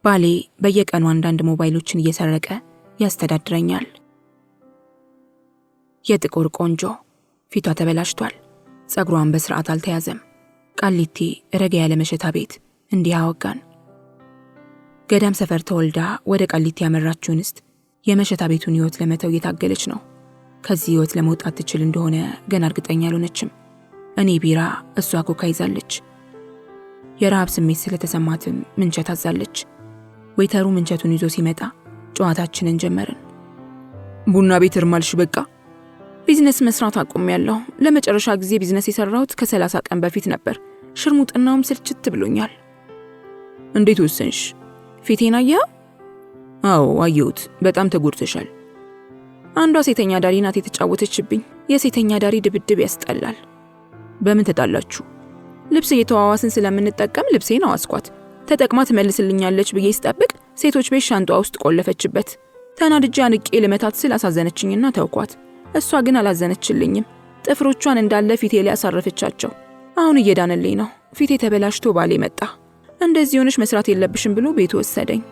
ባሌ በየቀኑ አንዳንድ ሞባይሎችን እየሰረቀ ያስተዳድረኛል። የጥቁር ቆንጆ ፊቷ ተበላሽቷል። ጸጉሯን በስርዓት አልተያዘም። ቃሊቲ ረጋ ያለ መሸታ ቤት እንዲህ አወጋን። ገዳም ሰፈር ተወልዳ ወደ ቃሊቲ ያመራችው እንስት የመሸታ ቤቱን ህይወት ለመተው እየታገለች ነው። ከዚህ ህይወት ለመውጣት ትችል እንደሆነ ገና እርግጠኛ አልሆነችም። እኔ ቢራ፣ እሷ ኮካ ይዛለች። የረሃብ ስሜት ስለተሰማትም ምንቸት አዛለች። ዌይተሩ ምንቸቱን ይዞ ሲመጣ ጨዋታችንን ጀመርን። ቡና ቤት እርማልሽ በቃ። ቢዝነስ መስራት አቁሜያለሁ። ለመጨረሻ ጊዜ ቢዝነስ የሰራሁት ከ30 ቀን በፊት ነበር። ሽርሙጥናውም ስልችት ብሎኛል። እንዴት ወሰንሽ? ፊቴን አየኸው? አዎ አየሁት። በጣም ተጎድተሻል። አንዷ ሴተኛ ዳሪ ናት የተጫወተችብኝ። የሴተኛ ዳሪ ድብድብ ያስጠላል። በምን ተጣላችሁ? ልብስ እየተዋዋስን ስለምንጠቀም ልብሴን አዋስኳት። ተጠቅማ ትመልስልኛለች ብዬ ስጠብቅ ሴቶች ቤት ሻንጧ ውስጥ ቆለፈችበት። ተናድጄ አንቄ ልመታት ስል አሳዘነችኝና ተውኳት። እሷ ግን አላዘነችልኝም። ጥፍሮቿን እንዳለ ፊቴ ላይ አሳረፈቻቸው። አሁን እየዳነልኝ ነው። ፊቴ ተበላሽቶ ባሌ መጣ። እንደዚህ ሆነሽ መስራት የለብሽም ብሎ ቤቱ ወሰደኝ።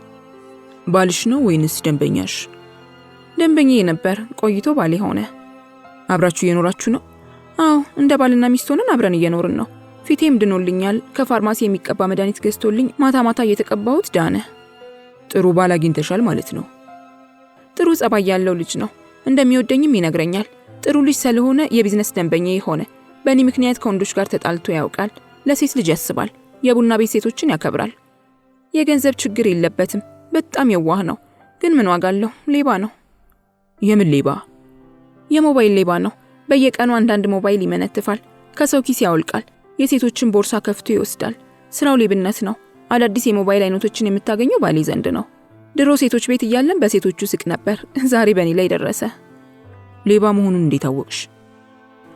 ባልሽ ነው ወይንስ ደንበኛሽ? ደንበኛዬ ነበር፣ ቆይቶ ባሌ ሆነ። አብራችሁ እየኖራችሁ ነው? አዎ፣ እንደ ባልና ሚስት ሆነን አብረን እየኖርን ነው። ፊቴም ድኖልኛል። ከፋርማሲ የሚቀባ መድኃኒት ገዝቶልኝ ማታ ማታ እየተቀባሁት ዳነ። ጥሩ ባል አግኝተሻል ማለት ነው። ጥሩ ጸባይ ያለው ልጅ ነው። እንደሚወደኝም ይነግረኛል። ጥሩ ልጅ ስለሆነ የቢዝነስ ደንበኛዬ ሆነ። በእኔ ምክንያት ከወንዶች ጋር ተጣልቶ ያውቃል። ለሴት ልጅ ያስባል። የቡና ቤት ሴቶችን ያከብራል። የገንዘብ ችግር የለበትም። በጣም የዋህ ነው። ግን ምን ዋጋ አለው? ሌባ ነው። የምን ሌባ? የሞባይል ሌባ ነው። በየቀኑ አንዳንድ ሞባይል ይመነትፋል። ከሰው ኪስ ያወልቃል። የሴቶችን ቦርሳ ከፍቶ ይወስዳል። ስራው ሌብነት ነው። አዳዲስ የሞባይል አይነቶችን የምታገኘው ባሌ ዘንድ ነው። ድሮ ሴቶች ቤት እያለን በሴቶቹ ስቅ ነበር። ዛሬ በእኔ ላይ ደረሰ። ሌባ መሆኑን እንዴት አወቅሽ?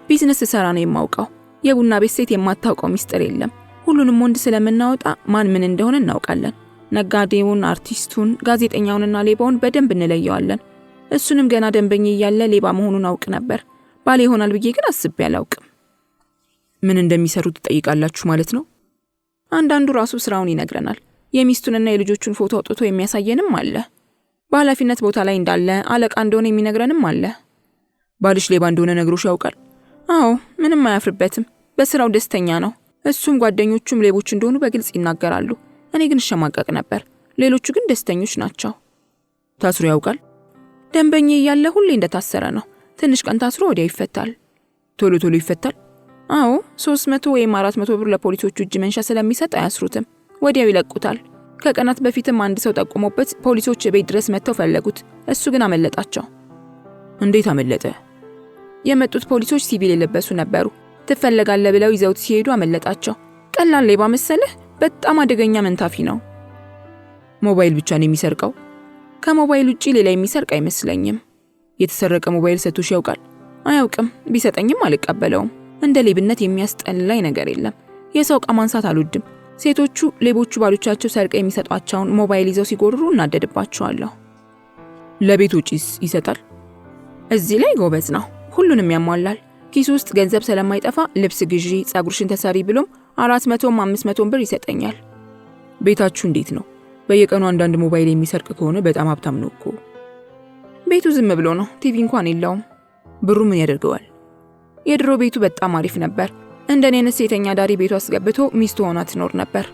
ቢዝነስ ሰራ ነው የማውቀው። የቡና ቤት ሴት የማታውቀው ሚስጥር የለም። ሁሉንም ወንድ ስለምናወጣ ማን ምን እንደሆነ እናውቃለን። ነጋዴውን፣ አርቲስቱን፣ ጋዜጠኛውንና ሌባውን በደንብ እንለየዋለን። እሱንም ገና ደንበኛ እያለ ሌባ መሆኑን አውቅ ነበር። ባሌ ይሆናል ብዬ ግን አስቤ አላውቅም። ምን እንደሚሰሩ ትጠይቃላችሁ ማለት ነው? አንዳንዱ ራሱ ስራውን ይነግረናል። የሚስቱንና የልጆቹን ፎቶ አውጥቶ የሚያሳየንም አለ። በኃላፊነት ቦታ ላይ እንዳለ አለቃ እንደሆነ የሚነግረንም አለ። ባልሽ ሌባ እንደሆነ ነግሮሽ ያውቃል? አዎ፣ ምንም አያፍርበትም። በስራው ደስተኛ ነው። እሱም ጓደኞቹም ሌቦች እንደሆኑ በግልጽ ይናገራሉ። እኔ ግን እሸማቀቅ ነበር። ሌሎቹ ግን ደስተኞች ናቸው። ታስሮ ያውቃል? ደንበኛ እያለ ሁሌ እንደታሰረ ነው። ትንሽ ቀን ታስሮ ወዲያው ይፈታል። ቶሎ ቶሎ ይፈታል? አዎ፣ 300 ወይም 400 ብር ለፖሊሶቹ እጅ መንሻ ስለሚሰጥ አያስሩትም። ወዲያው ይለቁታል። ከቀናት በፊትም አንድ ሰው ጠቁሞበት ፖሊሶች ቤት ድረስ መጥተው ፈለጉት። እሱ ግን አመለጣቸው። እንዴት አመለጠ? የመጡት ፖሊሶች ሲቪል የለበሱ ነበሩ። ትፈለጋለህ ብለው ይዘውት ሲሄዱ አመለጣቸው። ቀላል ሌባ መሰለህ? በጣም አደገኛ መንታፊ ነው። ሞባይል ብቻ ነው የሚሰርቀው? ከሞባይል ውጪ ሌላ የሚሰርቅ አይመስለኝም። የተሰረቀ ሞባይል ሰጥቶሽ ያውቃል? አያውቅም። ቢሰጠኝም አልቀበለውም። እንደ ሌብነት የሚያስጠላኝ ነገር የለም። የሰው ዕቃ ማንሳት አልወድም። ሴቶቹ ሌቦቹ ባሎቻቸው ሰርቀው የሚሰጧቸውን ሞባይል ይዘው ሲጎርሩ እናደድባቸዋለሁ። ለቤት ወጪስ ይሰጣል? እዚህ ላይ ጎበዝ ነው። ሁሉንም ያሟላል። ኪሱ ውስጥ ገንዘብ ስለማይጠፋ ልብስ ግዢ፣ ጸጉርሽን ተሰሪ ብሎም 400ም 500 ብር ይሰጠኛል። ቤታችሁ እንዴት ነው? በየቀኑ አንዳንድ ሞባይል የሚሰርቅ ከሆነ በጣም ሀብታም ነው እኮ። ቤቱ ዝም ብሎ ነው። ቲቪ እንኳን የለውም። ብሩ ምን ያደርገዋል? የድሮ ቤቱ በጣም አሪፍ ነበር። እንደኔ አይነት ሴተኛ ዳሪ ቤቱ አስገብቶ ሚስቱ ሆና ትኖር ነበር።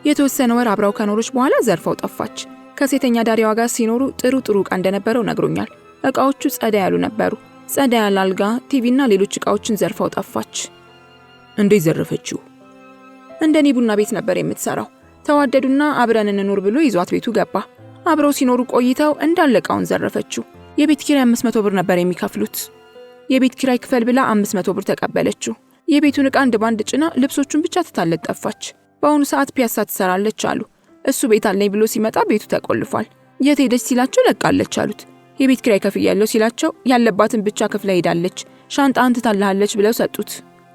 የተወሰነ ወር አብራው ከኖሮች በኋላ ዘርፈው ጠፋች። ከሴተኛ ዳሪዋ ጋር ሲኖሩ ጥሩ ዕቃ እንደነበረው ነግሮኛል። ዕቃዎቹ ጸዳ ያሉ ነበሩ። ጸዳ ያለ አልጋ፣ ቲቪና ሌሎች ዕቃዎችን ዘርፈው ጠፋች። እንዴት ዘረፈችው? እንደኔ ቡና ቤት ነበር የምትሰራው። ተዋደዱና አብረን እንኖር ብሎ ይዟት ቤቱ ገባ። አብረው ሲኖሩ ቆይተው እንዳለ ዕቃውን ዘረፈችው። የቤት ኪራይ 500 ብር ነበር የሚከፍሉት። የቤት ኪራይ ክፈል ብላ 500 ብር ተቀበለችው። የቤቱን ዕቃ አንድ ባንድ ጭና ልብሶቹን ብቻ ትታለጥ ጠፋች። በአሁኑ ሰዓት ፒያሳ ትሰራለች አሉ። እሱ ቤት አለኝ ብሎ ሲመጣ ቤቱ ተቆልፏል። የት ሄደች ሲላቸው ለቃለች አሉት። የቤት ኪራይ ከፍያለሁ ሲላቸው ያለባትን ብቻ ክፍላ ሄዳለች፣ ሻንጣህን ትታልሃለች ብለው ሰጡት።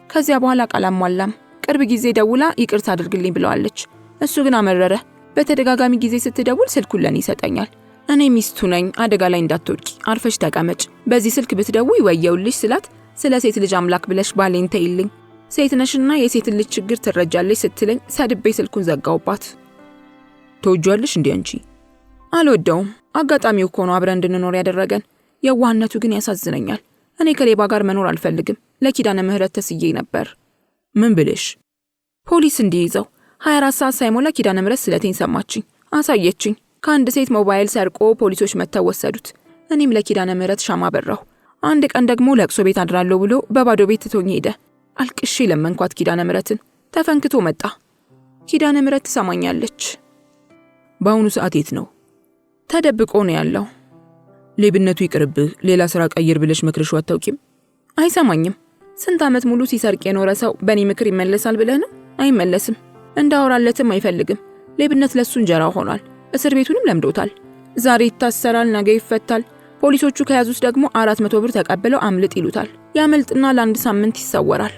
ከዚያ በኋላ ቃል አሟላም። ቅርብ ጊዜ ደውላ ይቅርታ አድርግልኝ ብለዋለች። እሱ ግን አመረረ። በተደጋጋሚ ጊዜ ስትደውል ስልኩን ለኔ ይሰጠኛል። እኔ ሚስቱ ነኝ፣ አደጋ ላይ እንዳትወድቂ አርፈሽ ተቀመጭ፣ በዚህ ስልክ ብትደውይ ወየውልሽ ስላት ስለ ሴት ልጅ አምላክ ብለሽ ባሌን ተይልኝ፣ ሴት ነሽና የሴት ልጅ ችግር ትረጃለሽ ስትለኝ ሰድቤ ስልኩን ዘጋውባት። ተወጇለሽ እንዴ አንቺ? አልወደውም። አጋጣሚው እኮ ነው አብረን እንድንኖር ያደረገን። የዋህነቱ ግን ያሳዝነኛል። እኔ ከሌባ ጋር መኖር አልፈልግም። ለኪዳነ ምህረት ተስዬ ነበር። ምን ብለሽ? ፖሊስ እንዲይዘው 24 ሰዓት ሳይሞላ ኪዳነ ምህረት ስለቴን ሰማችኝ፣ አሳየችኝ። ከአንድ ሴት ሞባይል ሰርቆ ፖሊሶች መጥተው ወሰዱት። እኔም ለኪዳነ ምህረት ሻማ በራሁ። አንድ ቀን ደግሞ ለቅሶ ቤት አድራለሁ ብሎ በባዶ ቤት ትቶኝ ሄደ። አልቅሼ ለመንኳት ኪዳነ ምህረትን። ተፈንክቶ መጣ። ኪዳነ ምህረት ትሰማኛለች። በአሁኑ ሰዓት የት ነው? ተደብቆ ነው ያለው። ሌብነቱ ይቅርብህ፣ ሌላ ስራ ቀይር ብለሽ መክረሹ አታውቂም? አይሰማኝም። ስንት ዓመት ሙሉ ሲሰርቅ የኖረ ሰው በእኔ ምክር ይመለሳል ብለህ ነው? አይመለስም። እንዳወራለትም አይፈልግም። ሌብነት ለሱ እንጀራ ሆኗል። እስር ቤቱንም ለምዶታል። ዛሬ ይታሰራል፣ ነገ ይፈታል። ፖሊሶቹ ከያዙት ደግሞ 400 ብር ተቀብለው አምልጥ ይሉታል። ያመልጥና ለአንድ ሳምንት ይሰወራል።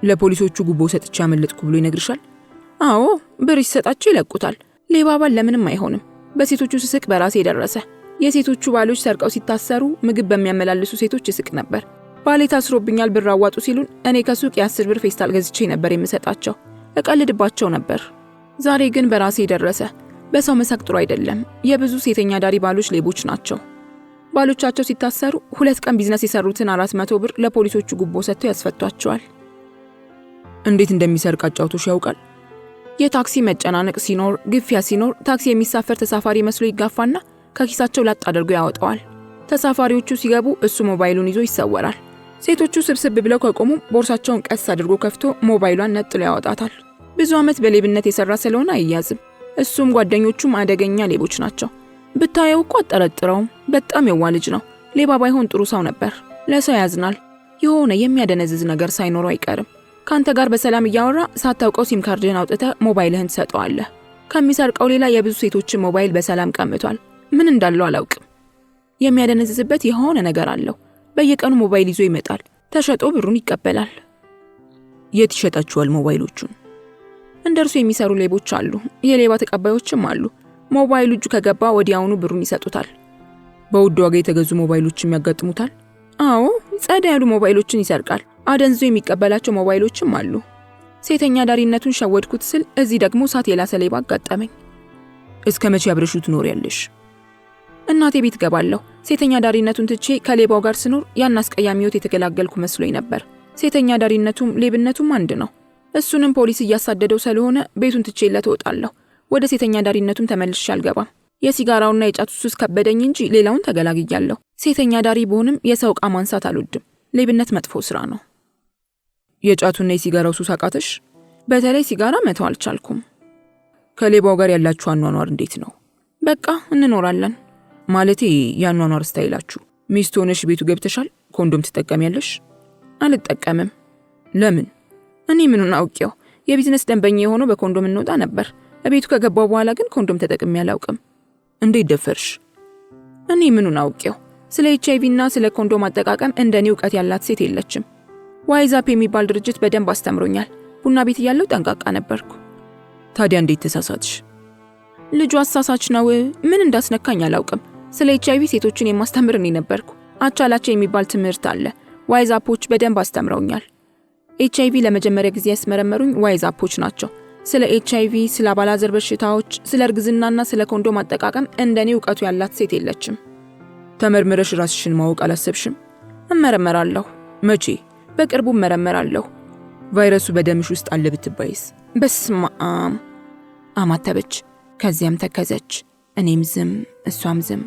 ለፖሊሶቹ ጉቦ ሰጥቼ አመለጥኩ ብሎ ይነግርሻል? አዎ፣ ብር ሲሰጣቸው ይለቁታል። ሌባ ባል ለምንም አይሆንም። በሴቶቹ ስስቅ በራሴ ደረሰ። የሴቶቹ ባሎች ሰርቀው ሲታሰሩ ምግብ በሚያመላልሱ ሴቶች ይስቅ ነበር። ባሌ ታስሮብኛል ብር አዋጡ ሲሉን እኔ ከሱቅ የ10 ብር ፌስታል ገዝቼ ነበር የምሰጣቸው። እቀልድባቸው ነበር። ዛሬ ግን በራሴ ደረሰ። በሰው መሳቅ ጥሩ አይደለም። የብዙ ሴተኛ ዳሪ ባሎች ሌቦች ናቸው። ባሎቻቸው ሲታሰሩ 2 ቀን ቢዝነስ የሰሩትን 400 ብር ለፖሊሶቹ ጉቦ ሰጥተው ያስፈቷቸዋል። እንዴት እንደሚሰርቅ አጫውቶሽ ያውቃል? የታክሲ መጨናነቅ ሲኖር፣ ግፊያ ሲኖር ታክሲ የሚሳፈር ተሳፋሪ መስሎ ይጋፋና ከኪሳቸው ላጥ አድርጎ ያወጣዋል። ተሳፋሪዎቹ ሲገቡ እሱ ሞባይሉን ይዞ ይሰወራል። ሴቶቹ ስብስብ ብለው ከቆሙ ቦርሳቸውን ቀስ አድርጎ ከፍቶ ሞባይሏን ነጥሎ ያወጣታል። ብዙ ዓመት በሌብነት የሰራ ስለሆነ አይያዝም። እሱም ጓደኞቹም አደገኛ ሌቦች ናቸው። ብታየው እኮ አጠረጥረውም። በጣም የዋ ልጅ ነው። ሌባ ባይሆን ጥሩ ሰው ነበር። ለሰው ያዝናል። የሆነ የሚያደነዝዝ ነገር ሳይኖረው አይቀርም። ካንተ ጋር በሰላም እያወራ ሳታውቀው ሲም ካርድህን አውጥተህ ሞባይልህን ትሰጠዋለህ። ከሚሰርቀው ሌላ የብዙ ሴቶችን ሞባይል በሰላም ቀምቷል። ምን እንዳለው አላውቅም። የሚያደነዝዝበት የሆነ ነገር አለው። በየቀኑ ሞባይል ይዞ ይመጣል። ተሸጦ ብሩን ይቀበላል። የት ይሸጣቸዋል ሞባይሎቹን? እንደርሱ የሚሰሩ ሌቦች አሉ። የሌባ ተቀባዮችም አሉ። ሞባይሉ እጁ ከገባ ወዲያውኑ ብሩን ይሰጡታል። በውድ ዋጋ የተገዙ ሞባይሎችም ያጋጥሙታል? አዎ፣ ጸዳ ያሉ ሞባይሎችን ይሰርቃል። አደንዝዞ የሚቀበላቸው ሞባይሎችም አሉ። ሴተኛ ዳሪነቱን ሸወድኩት ስል እዚህ ደግሞ ሳት የላሰ ሌባ አጋጠመኝ። እስከ መቼ አብረሹ ትኖሪያለሽ? እናቴ ቤት ገባለሁ። ሴተኛ ዳሪነቱን ትቼ ከሌባው ጋር ስኖር ያን አስቀያሚ ሕይወት የተገላገልኩ መስሎኝ ነበር። ሴተኛ ዳሪነቱም ሌብነቱም አንድ ነው። እሱንም ፖሊስ እያሳደደው ስለሆነ ቤቱን ትቼለት እወጣለሁ። ወደ ሴተኛ ዳሪነቱም ተመልሼ አልገባም። የሲጋራውና የጫቱ ሱስ ከበደኝ እንጂ ሌላውን ተገላግያለሁ። ሴተኛ ዳሪ ብሆንም የሰው ዕቃ ማንሳት አልወድም። ሌብነት መጥፎ ስራ ነው። የጫቱና የሲጋራው ሱስ አቃተሽ? በተለይ ሲጋራ መተው አልቻልኩም። ከሌባው ጋር ያላችሁ አኗኗር እንዴት ነው? በቃ እንኖራለን። ማለቴ የአኗኗር ስታይላችሁ። ሚስት ሆነሽ ቤቱ ገብተሻል? ኮንዶም ትጠቀሚያለሽ? አልጠቀምም። ለምን? እኔ ምኑን አውቄው። የቢዝነስ ደንበኛ የሆነው በኮንዶም እንወጣ ነበር። ቤቱ ከገባው በኋላ ግን ኮንዶም ተጠቅሜ አላውቅም። እንዴት ደፈርሽ? እኔ ምኑን አውቄው። ስለ HIV እና ስለ ኮንዶም አጠቃቀም እንደኔ ዕውቀት ያላት ሴት የለችም። ዋይዛፕ የሚባል ድርጅት በደንብ አስተምሮኛል። ቡና ቤት እያለሁ ጠንቃቃ ነበርኩ። ታዲያ እንዴት ተሳሳትሽ? ልጁ አሳሳች ነው። ምን እንዳስነካኝ አላውቅም። ስለ HIV ሴቶችን የማስተምር እኔ ነበርኩ። አቻላቸው የሚባል ትምህርት አለ። ዋይዛፖች በደንብ አስተምረውኛል። HIV ለመጀመሪያ ጊዜ ያስመረመሩኝ ዋይዛፖች ናቸው። ስለ HIV፣ ስለ አባላዘር በሽታዎች፣ ስለ እርግዝናና ስለ ኮንዶም አጠቃቀም እንደኔ ዕውቀቱ ያላት ሴት የለችም። ተመርምረሽ ራስሽን ማወቅ አላሰብሽም? እመረመራለሁ። መቼ? በቅርቡ እመረመራለሁ። ቫይረሱ በደምሽ ውስጥ አለ ብትባይስ? በስማም አማተበች። ከዚያም ተከዘች። እኔም ዝም፣ እሷም ዝም።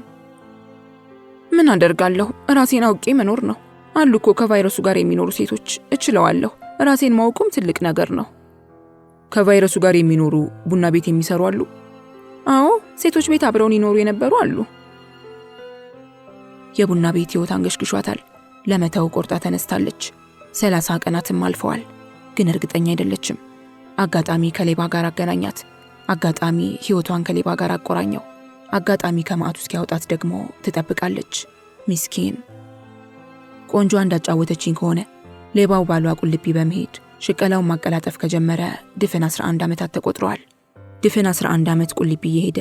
ምን አደርጋለሁ? ራሴን አውቄ መኖር ነው። አሉ እኮ ከቫይረሱ ጋር የሚኖሩ ሴቶች። እችለዋለሁ። ራሴን ማውቁም ትልቅ ነገር ነው። ከቫይረሱ ጋር የሚኖሩ ቡና ቤት የሚሰሩ አሉ? አዎ፣ ሴቶች ቤት አብረውን ይኖሩ የነበሩ አሉ። የቡና ቤት ሕይወት አንገሽግሿታል። ለመተው ቆርጣ ተነስታለች። 30 ቀናትም አልፈዋል። ግን እርግጠኛ አይደለችም። አጋጣሚ ከሌባ ጋር አገናኛት። አጋጣሚ ሕይወቷን ከሌባ ጋር አቆራኘው። አጋጣሚ ከማዕቱ እስኪያወጣት ደግሞ ትጠብቃለች። ምስኪን። ቆንጆ እንዳጫወተችኝ ከሆነ ሌባው ባሏ ቁልቢ በመሄድ ሽቀላውን ማቀላጠፍ ከጀመረ ድፍን 11 ዓመታት ተቆጥረዋል። ድፍን 11 ዓመት ቁልቢ እየሄደ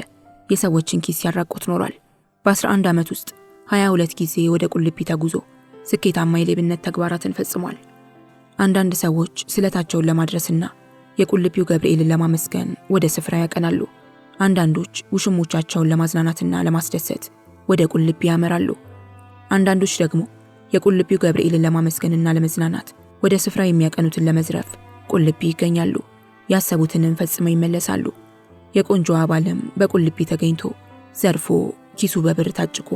የሰዎችን ኪስ ሲያራቆት ኖሯል። በ11 ዓመት ውስጥ 22 ጊዜ ወደ ቁልቢ ተጉዞ ስኬታማ የሌብነት ተግባራትን ፈጽሟል። አንዳንድ ሰዎች ስለታቸውን ለማድረስና የቁልቢው ገብርኤልን ለማመስገን ወደ ስፍራ ያቀናሉ። አንዳንዶች ውሽሞቻቸውን ለማዝናናትና ለማስደሰት ወደ ቁልቢ ያመራሉ። አንዳንዶች ደግሞ የቁልቢው ገብርኤልን ለማመስገንና ለመዝናናት ወደ ስፍራ የሚያቀኑትን ለመዝረፍ ቁልቢ ይገኛሉ። ያሰቡትንም ፈጽመው ይመለሳሉ። የቆንጆዋ ባልም በቁልቢ ተገኝቶ ዘርፎ ኪሱ በብር ታጭቆ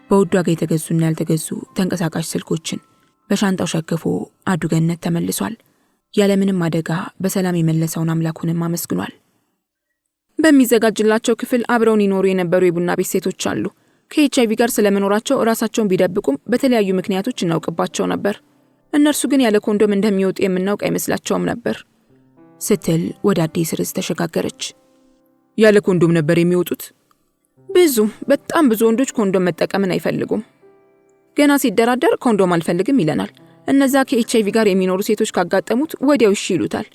በውድ ዋጋ የተገዙና ያልተገዙ ተንቀሳቃሽ ስልኮችን በሻንጣው ሸክፎ አዱገነት ተመልሷል። ያለምንም አደጋ በሰላም የመለሰውን አምላኩንም አመስግኗል። በሚዘጋጅላቸው ክፍል አብረውን ይኖሩ የነበሩ የቡና ቤት ሴቶች አሉ። ከኤችአይቪ ጋር ስለመኖራቸው ራሳቸውን ቢደብቁም በተለያዩ ምክንያቶች እናውቅባቸው ነበር። እነርሱ ግን ያለ ኮንዶም እንደሚወጡ የምናውቅ አይመስላቸውም ነበር ስትል ወደ አዲስ ርዕስ ተሸጋገረች። ያለ ኮንዶም ነበር የሚወጡት? በጣም ብዙ ወንዶች ኮንዶም መጠቀምን አይፈልጉም። ገና ሲደራደር ኮንዶም አልፈልግም ይለናል። እነዛ ከኤችአይቪ ጋር የሚኖሩ ሴቶች ካጋጠሙት ወዲያው እሺ ይሉታል።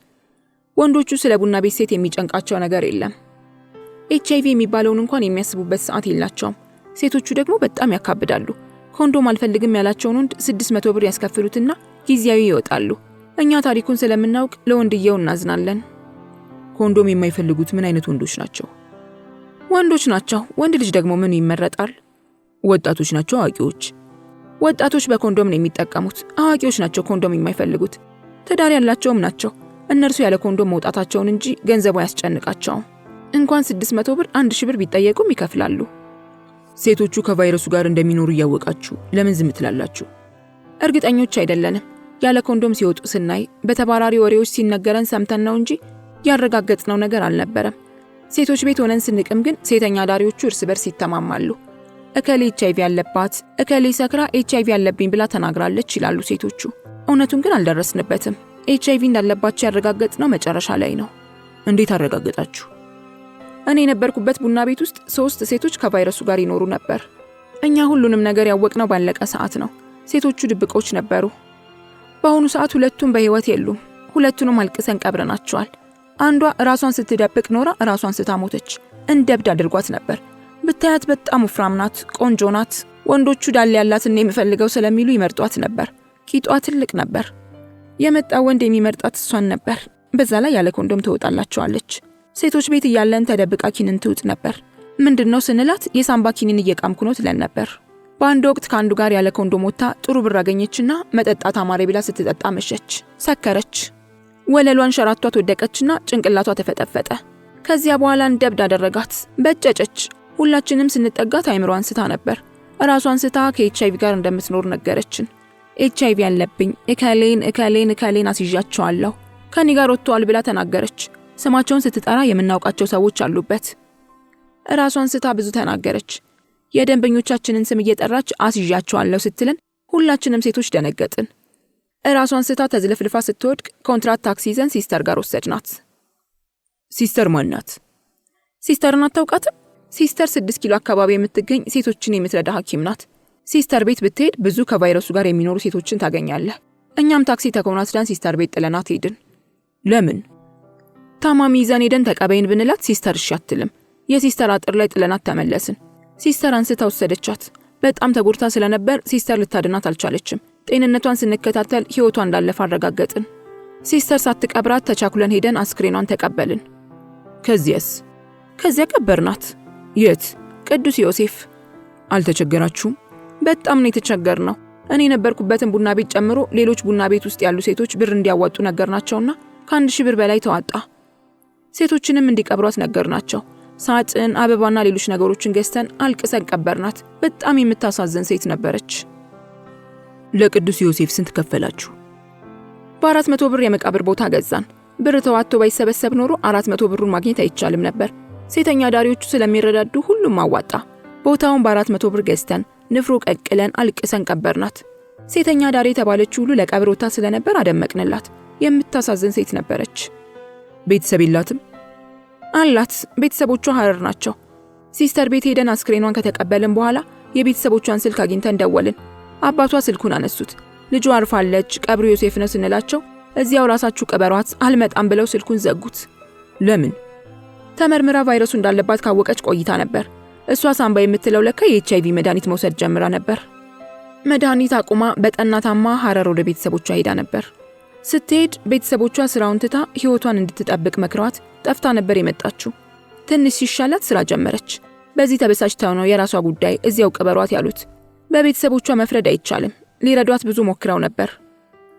ወንዶቹ ስለ ቡና ቤት ሴት የሚጨንቃቸው ነገር የለም። ኤችአይቪ የሚባለውን እንኳን የሚያስቡበት ሰዓት የላቸውም። ሴቶቹ ደግሞ በጣም ያካብዳሉ። ኮንዶም አልፈልግም ያላቸውን ወንድ 600 ብር ያስከፍሉትና ጊዜያዊ ይወጣሉ። እኛ ታሪኩን ስለምናውቅ ለወንድየው እናዝናለን። ኮንዶም የማይፈልጉት ምን አይነት ወንዶች ናቸው? ወንዶች ናቸው። ወንድ ልጅ ደግሞ ምኑ ይመረጣል? ወጣቶች ናቸው? አዋቂዎች? ወጣቶች በኮንዶም ነው የሚጠቀሙት። አዋቂዎች ናቸው ኮንዶም የማይፈልጉት። ትዳር ያላቸውም ናቸው። እነርሱ ያለ ኮንዶም መውጣታቸውን እንጂ ገንዘቡ አያስጨንቃቸውም። እንኳን 600 ብር 1000 ብር ቢጠየቁም ይከፍላሉ። ሴቶቹ ከቫይረሱ ጋር እንደሚኖሩ እያወቃችሁ ለምን ዝም ትላላችሁ? እርግጠኞች አይደለንም። ያለ ኮንዶም ሲወጡ ስናይ በተባራሪ ወሬዎች ሲነገረን ሰምተን ነው እንጂ ያረጋገጥነው ነገር አልነበረም። ሴቶች ቤት ሆነን ስንቅም ግን ሴተኛ ዳሪዎቹ እርስ በርስ ይተማማሉ። እከሌ ኤችአይቪ ያለባት፣ እከሌ ሰክራ ኤችአይቪ ያለብኝ ብላ ተናግራለች ይላሉ ሴቶቹ። እውነቱን ግን አልደረስንበትም። ኤችአይቪ እንዳለባቸው ያረጋገጥነው መጨረሻ ላይ ነው። እንዴት አረጋገጣችሁ? እኔ የነበርኩበት ቡና ቤት ውስጥ 3 ሴቶች ከቫይረሱ ጋር ይኖሩ ነበር። እኛ ሁሉንም ነገር ያወቅነው ባለቀ ሰዓት ነው። ሴቶቹ ድብቆች ነበሩ። በአሁኑ ሰዓት 2ቱም በህይወት የሉም። 2ቱንም አልቅሰን ቀብረናቸዋል። አንዷ ራሷን ስትደብቅ ኖራ ራሷን ስታሞተች። እንደብድ አድርጓት ነበር። ብታያት በጣም ወፍራም ናት፣ ቆንጆ ናት። ወንዶቹ ዳሌ ያላትና የሚፈልገው ስለሚሉ ይመርጧት ነበር። ቂጧ ትልቅ ነበር። የመጣ ወንድ የሚመርጣት እሷን ነበር። በዛ ላይ ያለ ኮንዶም ትወጣላቸዋለች። ሴቶች ቤት እያለን ተደብቃ ኪኒን ትውጥ ነበር። ምንድነው ስንላት የሳምባ ኪኒን እየቃምኩ ነው ትለን ነበር። በአንድ ወቅት ከአንዱ ጋር ያለ ኮንዶም ወጣ ጥሩ ብር አገኘችና መጠጣት አማረ ብላ ስትጠጣ መሸች። ሰከረች። ወለሏን ሸራቷት ወደቀችና ጭንቅላቷ ተፈጠፈጠ። ከዚያ በኋላ እንደብድ አደረጋት። በጨጨች። ሁላችንም ስንጠጋት አይምሮዋን ስታ ነበር። ራሷን ስታ ከኤችአይቪ ጋር እንደምትኖር ነገረችን። ኤችአይቪ ያለብኝ እከሌን አስይዣቸዋለሁ ከኔ ጋር ወጥተዋል ብላ ተናገረች። ስማቸውን ስትጠራ የምናውቃቸው ሰዎች አሉበት። ራሷን ስታ ብዙ ተናገረች። የደንበኞቻችንን ስም እየጠራች አስይዣቸዋለሁ ስትልን ሁላችንም ሴቶች ደነገጥን። ራሷን ስታ ተዝለፍልፋ ስትወድቅ ኮንትራት ታክሲ ይዘን ሲስተር ጋር ወሰድናት። ሲስተር ማን ናት? ሲስተርን አታውቃትም? ሲስተር 6 ኪሎ አካባቢ የምትገኝ ሴቶችን የምትረዳ ሐኪም ናት። ሲስተር ቤት ብትሄድ ብዙ ከቫይረሱ ጋር የሚኖሩ ሴቶችን ታገኛለህ። እኛም ታክሲ ተኮናትዳን ሲስተር ቤት ጥለናት ሄድን። ለምን? ታማሚ ይዘን ሄደን ተቀበይን ብንላት ሲስተር እሺ አትልም። የሲስተር አጥር ላይ ጥለናት ተመለስን። ሲስተር አንስታ ወሰደቻት። በጣም ተጎድታ ስለነበር ሲስተር ልታድናት አልቻለችም። ጤንነቷን ስንከታተል ህይወቷ እንዳለፈ አረጋገጥን። ሲስተር ሳትቀብራት ተቻኩለን ሄደን አስክሬኗን ተቀበልን። ከዚያ ቀበርናት። የት? ቅዱስ ዮሴፍ። አልተቸገራችሁም? በጣም ነው የተቸገርነው። እኔ የነበርኩበትን ቡና ቤት ጨምሮ ሌሎች ቡና ቤት ውስጥ ያሉ ሴቶች ብር እንዲያዋጡ ነገርናቸውና ከ1000 ብር በላይ ተዋጣ። ሴቶችንም እንዲቀብሯት ነገርናቸው። ሳጥን፣ አበባና ሌሎች ነገሮችን ገዝተን አልቅሰን ቀበርናት። በጣም የምታሳዝን ሴት ነበረች። ለቅዱስ ዮሴፍ ስንት ከፈላችሁ? በ400 ብር የመቃብር ቦታ ገዛን። ብር ተዋጥቶ ባይሰበሰብ ኖሮ 400 ብሩን ማግኘት አይቻልም ነበር። ሴተኛ ዳሪዎቹ ስለሚረዳዱ ሁሉም አዋጣ። ቦታውን በ400 ብር ገዝተን ንፍሮ ቀቅለን አልቅሰን ቀበርናት። ሴተኛ ዳሪ የተባለችው ሁሉ ለቀብር ወጣ ስለነበር አደመቅንላት። የምታሳዝን ሴት ነበረች። ቤተሰብ የላትም? አላት። ቤተሰቦቿ ሐረር ናቸው። ሲስተር ቤት ሄደን አስክሬኗን ከተቀበልን በኋላ የቤተሰቦቿን ስልክ አግኝተን ደወልን። አባቷ ስልኩን አነሱት። ልጇ አርፋለች፣ ቀብሩ ዮሴፍ ነው ስንላቸው እዚያው ራሳችሁ ቀበሯት አልመጣም ብለው ስልኩን ዘጉት። ለምን? ተመርምራ ቫይረሱ እንዳለባት ካወቀች ቆይታ ነበር። እሷ ሳምባ የምትለው ለካ የኤችአይቪ መድኃኒት መውሰድ ጀምራ ነበር። መድኃኒት አቁማ በጠና ታማ ሐረር ወደ ቤተሰቦቿ ሄዳ ነበር። ስትሄድ ቤተሰቦቿ ስራውን ትታ ህይወቷን እንድትጠብቅ መክረዋት ጠፍታ ነበር የመጣችው። ትንሽ ሲሻላት ስራ ጀመረች። በዚህ ተበሳጭተው ነው የራሷ ጉዳይ እዚያው ቅበሯት ያሉት። በቤተሰቦቿ መፍረድ አይቻልም። ሊረዷት ብዙ ሞክረው ነበር።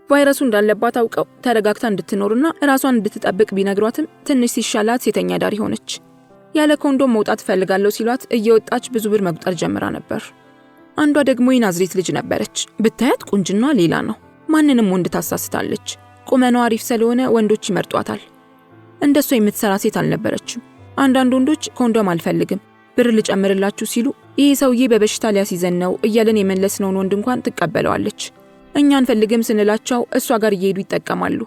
ቫይረሱ እንዳለባት አውቀው ተረጋግታ እንድትኖርና ራሷን እንድትጠብቅ ቢነግሯትም ትንሽ ሲሻላት ሴተኛ ዳሪ ሆነች። ያለ ኮንዶም መውጣት ፈልጋለሁ ሲሏት እየወጣች ብዙ ብር መቁጠር ጀምራ ነበር። አንዷ ደግሞ የናዝሬት ልጅ ነበረች። ብታያት ቁንጅና ሌላ ነው። ማንንም ወንድ ታሳስታለች። ቁመኗ አሪፍ ስለሆነ ወንዶች ይመርጧታል። እንደሷ የምትሰራ ሴት አልነበረችም። አንዳንድ ወንዶች ኮንዶም አልፈልግም ብር ልጨምርላችሁ ሲሉ ይህ ሰውዬ በበሽታ ሊያስይዘን ነው እያለን የመለስነውን ወንድ እንኳን ትቀበለዋለች። እኛ አንፈልግም ስንላቸው እሷ ጋር እየሄዱ ይጠቀማሉ።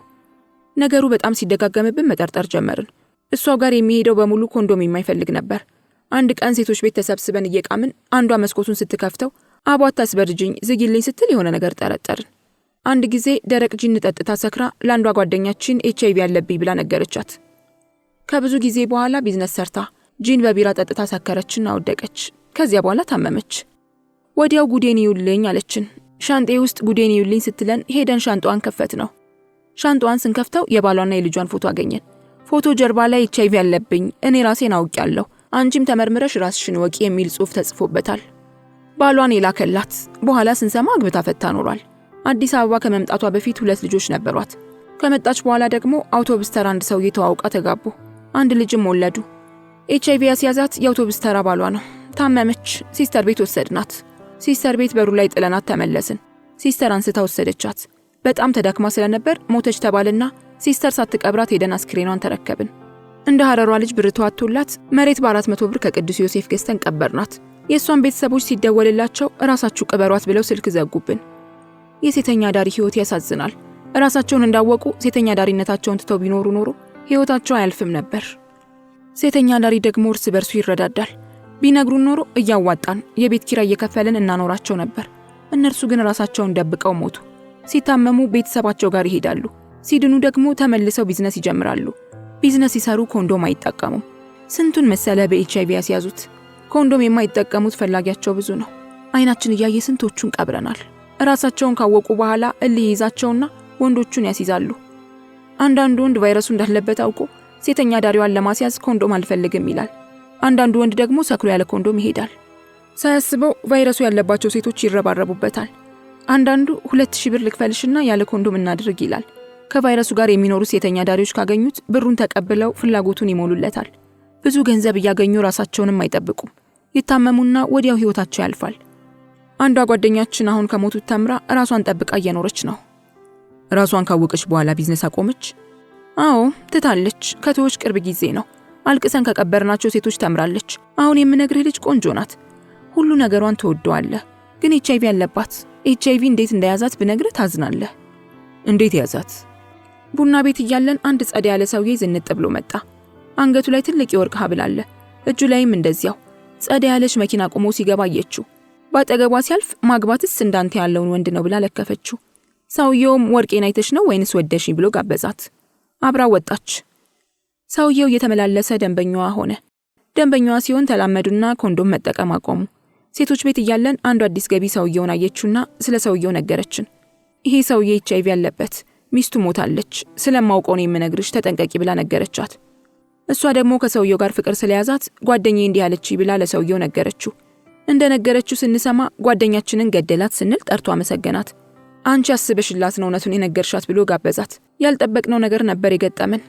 ነገሩ በጣም ሲደጋገምብን መጠርጠር ጀመርን። እሷ ጋር የሚሄደው በሙሉ ኮንዶም የማይፈልግ ነበር። አንድ ቀን ሴቶች ቤት ተሰብስበን እየቃምን አንዷ መስኮቱን ስትከፍተው አቧ አታስበርጅኝ ዝጊልኝ ስትል የሆነ ነገር ጠረጠርን። አንድ ጊዜ ደረቅ ጂን ጠጥታ ሰክራ ለአንዷ ጓደኛችን HIV ያለብኝ ብላ ነገረቻት። ከብዙ ጊዜ በኋላ ቢዝነስ ሰርታ ጂን በቢራ ጠጥታ ሰከረችና ወደቀች። ከዚያ በኋላ ታመመች። ወዲያው ጉዴን ይውልኝ አለችን። ሻንጤ ውስጥ ጉዴን ይውልኝ ስትለን ሄደን ሻንጧን ከፈት ነው። ሻንጧን ስንከፍተው የባሏና የልጇን ፎቶ አገኘን። ፎቶ ጀርባ ላይ HIV ያለብኝ እኔ ራሴን አውቄያለሁ፣ አንቺም ተመርምረሽ ራስሽን ወቂ የሚል ጽሑፍ ተጽፎበታል። ባሏን የላከላት። በኋላ ስንሰማ አግብታ ፈታ ኖሯል። አዲስ አበባ ከመምጣቷ በፊት 2 ልጆች ነበሯት። ከመጣች በኋላ ደግሞ አውቶቡስ ተራ አንድ ሰውዬ ተዋውቃ ተጋቡ። አንድ ልጅም ወለዱ። HIV ያስያዛት የአውቶቡስ ተራ ባሏ ነው። ታመመች። ሲስተር ቤት ወሰድናት። ሲስተር ቤት በሩ ላይ ጥለናት ተመለስን። ሲስተር አንስታ ወሰደቻት። በጣም ተዳክማ ስለነበር ሞተች ተባልና ሲስተር ሳትቀብራት ሄደን አስክሬኗን ተረከብን። እንደ ሐረሯ ልጅ ብር ተዋጥቶላት መሬት በ400 ብር ከቅዱስ ዮሴፍ ገዝተን ቀበርናት። የእሷን ቤተሰቦች ሲደወልላቸው ራሳችሁ ቅበሯት ብለው ስልክ ዘጉብን። የሴተኛ ዳሪ ህይወት ያሳዝናል። ራሳቸውን እንዳወቁ ሴተኛ ዳሪነታቸውን ትተው ቢኖሩ ኖሮ ህይወታቸው አያልፍም ነበር። ሴተኛ ዳሪ ደግሞ እርስ በርሱ ይረዳዳል። ቢነግሩን ኖሮ እያዋጣን የቤት ኪራይ እየከፈልን እናኖራቸው ነበር። እነርሱ ግን ራሳቸውን ደብቀው ሞቱ። ሲታመሙ ቤተሰባቸው ጋር ይሄዳሉ። ሲድኑ ደግሞ ተመልሰው ቢዝነስ ይጀምራሉ። ቢዝነስ ሲሰሩ ኮንዶም አይጠቀሙም። ስንቱን መሰለ በኤችአይቪ ያስያዙት። ኮንዶም የማይጠቀሙት ፈላጊያቸው ብዙ ነው። አይናችን እያየ ስንቶቹን ቀብረናል። ራሳቸውን ካወቁ በኋላ እልህ ይዛቸውና ወንዶቹን ያስይዛሉ። አንዳንዱ ወንድ ቫይረሱ እንዳለበት አውቆ ሴተኛ ዳሪዋን ለማስያዝ ኮንዶም አልፈልግም ይላል። አንዳንዱ ወንድ ደግሞ ሰክሮ ያለ ኮንዶም ይሄዳል። ሳያስበው ቫይረሱ ያለባቸው ሴቶች ይረባረቡበታል። አንዳንዱ 2000 ብር ልክፈልሽና ያለ ኮንዶም እናድርግ ይላል። ከቫይረሱ ጋር የሚኖሩ ሴተኛ ዳሪዎች ካገኙት ብሩን ተቀብለው ፍላጎቱን ይሞሉለታል። ብዙ ገንዘብ እያገኙ ራሳቸውንም አይጠብቁም። ይታመሙና ወዲያው ህይወታቸው ያልፋል። አንዷ ጓደኛችን አሁን ከሞቱት ተምራ ራሷን ጠብቃ እየኖረች ነው። ራሷን ካወቀች በኋላ ቢዝነስ አቆመች? አዎ ትታለች። ከተወች ቅርብ ጊዜ ነው። አልቅሰን ከቀበርናቸው ሴቶች ተምራለች። አሁን የምነግርህ ልጅ ቆንጆ ናት። ሁሉ ነገሯን ትወደዋለህ። ግን ኤችአይቪ አለባት። ኤችአይቪ እንዴት እንደያዛት ብነግርህ ታዝናለህ። እንዴት ያዛት? ቡና ቤት እያለን አንድ ጸዳ ያለ ሰውዬ ዝንጥ ብሎ መጣ። አንገቱ ላይ ትልቅ የወርቅ ሐብል አለ። እጁ ላይም እንደዚያው። ጸዳ ያለች መኪና ቆሞ ሲገባ አየችው። ባጠገቧ ሲያልፍ ማግባትስ እንዳንተ ያለውን ወንድ ነው ብላ ለከፈችው። ሰውየውም ወርቄን አይተሽ ነው ወይንስ ወደሽኝ ብሎ ጋበዛት። አብራ ወጣች። ሰውየው እየተመላለሰ ደንበኛዋ ሆነ። ደንበኛዋ ሲሆን ተላመዱና ኮንዶም መጠቀም አቆሙ። ሴቶች ቤት እያለን አንዱ አዲስ ገቢ ሰውየውን አየችውና ስለ ሰውየው ነገረችን። ይሄ ሰውዬ ኤችአይቪ ያለበት፣ ሚስቱ ሞታለች፣ ስለማውቀው ነው የምነግርሽ ተጠንቀቂ ብላ ነገረቻት። እሷ ደግሞ ከሰውየው ጋር ፍቅር ስለያዛት ጓደኛዬ እንዲህ አለች ብላ ለሰውየው ነገረችው። እንደነገረችው ስንሰማ ጓደኛችንን ገደላት ስንል ጠርቶ አመሰገናት። አንቺ አስበሽላት ነው እውነቱን የነገርሻት ብሎ ጋበዛት። ያልጠበቅነው ነገር ነበር የገጠመን።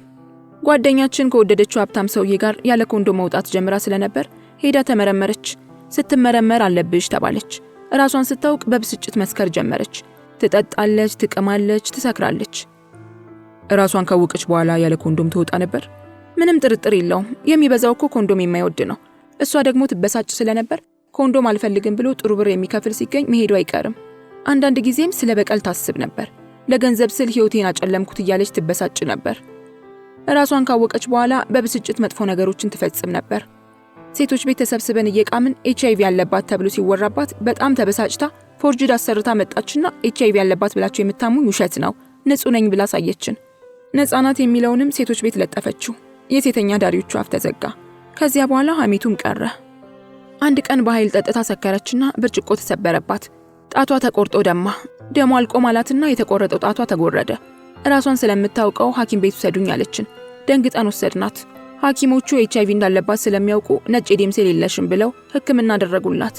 ጓደኛችን ከወደደችው ሀብታም ሰውዬ ጋር ያለ ኮንዶም መውጣት ጀምራ ስለነበር ሄዳ ተመረመረች። ስትመረመር አለብሽ ተባለች። ራሷን ስታውቅ በብስጭት መስከር ጀመረች። ትጠጣለች፣ ትቅማለች፣ ትሰክራለች። ራሷን ካወቀች በኋላ ያለ ኮንዶም ትወጣ ነበር? ምንም ጥርጥር የለውም። የሚበዛው እኮ ኮንዶም የማይወድ ነው። እሷ ደግሞ ትበሳጭ ስለነበር ኮንዶም አልፈልግም ብሎ ጥሩ ብር የሚከፍል ሲገኝ መሄዱ አይቀርም። አንዳንድ ጊዜም ስለ በቀል ታስብ ነበር። ለገንዘብ ስል ህይወቴን አጨለምኩት እያለች ትበሳጭ ነበር። ራሷን ካወቀች በኋላ በብስጭት መጥፎ ነገሮችን ትፈጽም ነበር። ሴቶች ቤት ተሰብስበን እየቃምን ኤችአይቪ ያለባት ተብሎ ሲወራባት በጣም ተበሳጭታ ፎርጅድ አሰርታ መጣችና ኤችአይቪ ያለባት ብላችሁ የምታሙኝ ውሸት ነው፣ ንጹህ ነኝ ብላ ሳየችን። ነፃናት የሚለውንም ሴቶች ቤት ለጠፈችው። የሴተኛ ዳሪዎቹ አፍ ተዘጋ። ከዚያ በኋላ ሐሜቱም ቀረ። አንድ ቀን በኃይል ጠጥታ ሰከረችና ብርጭቆ ተሰበረባት። ጣቷ ተቆርጦ ደማ። ደሞ አልቆም አላትና የተቆረጠው ጣቷ ተጎረደ። ራሷን ስለምታውቀው ሐኪም ቤት ወሰዱኝ አለችን። ደንግጠን ወሰድናት። ሐኪሞቹ HIV እንዳለባት ስለሚያውቁ ነጭ የደም ሴል የለሽም ብለው ሕክምና አደረጉላት።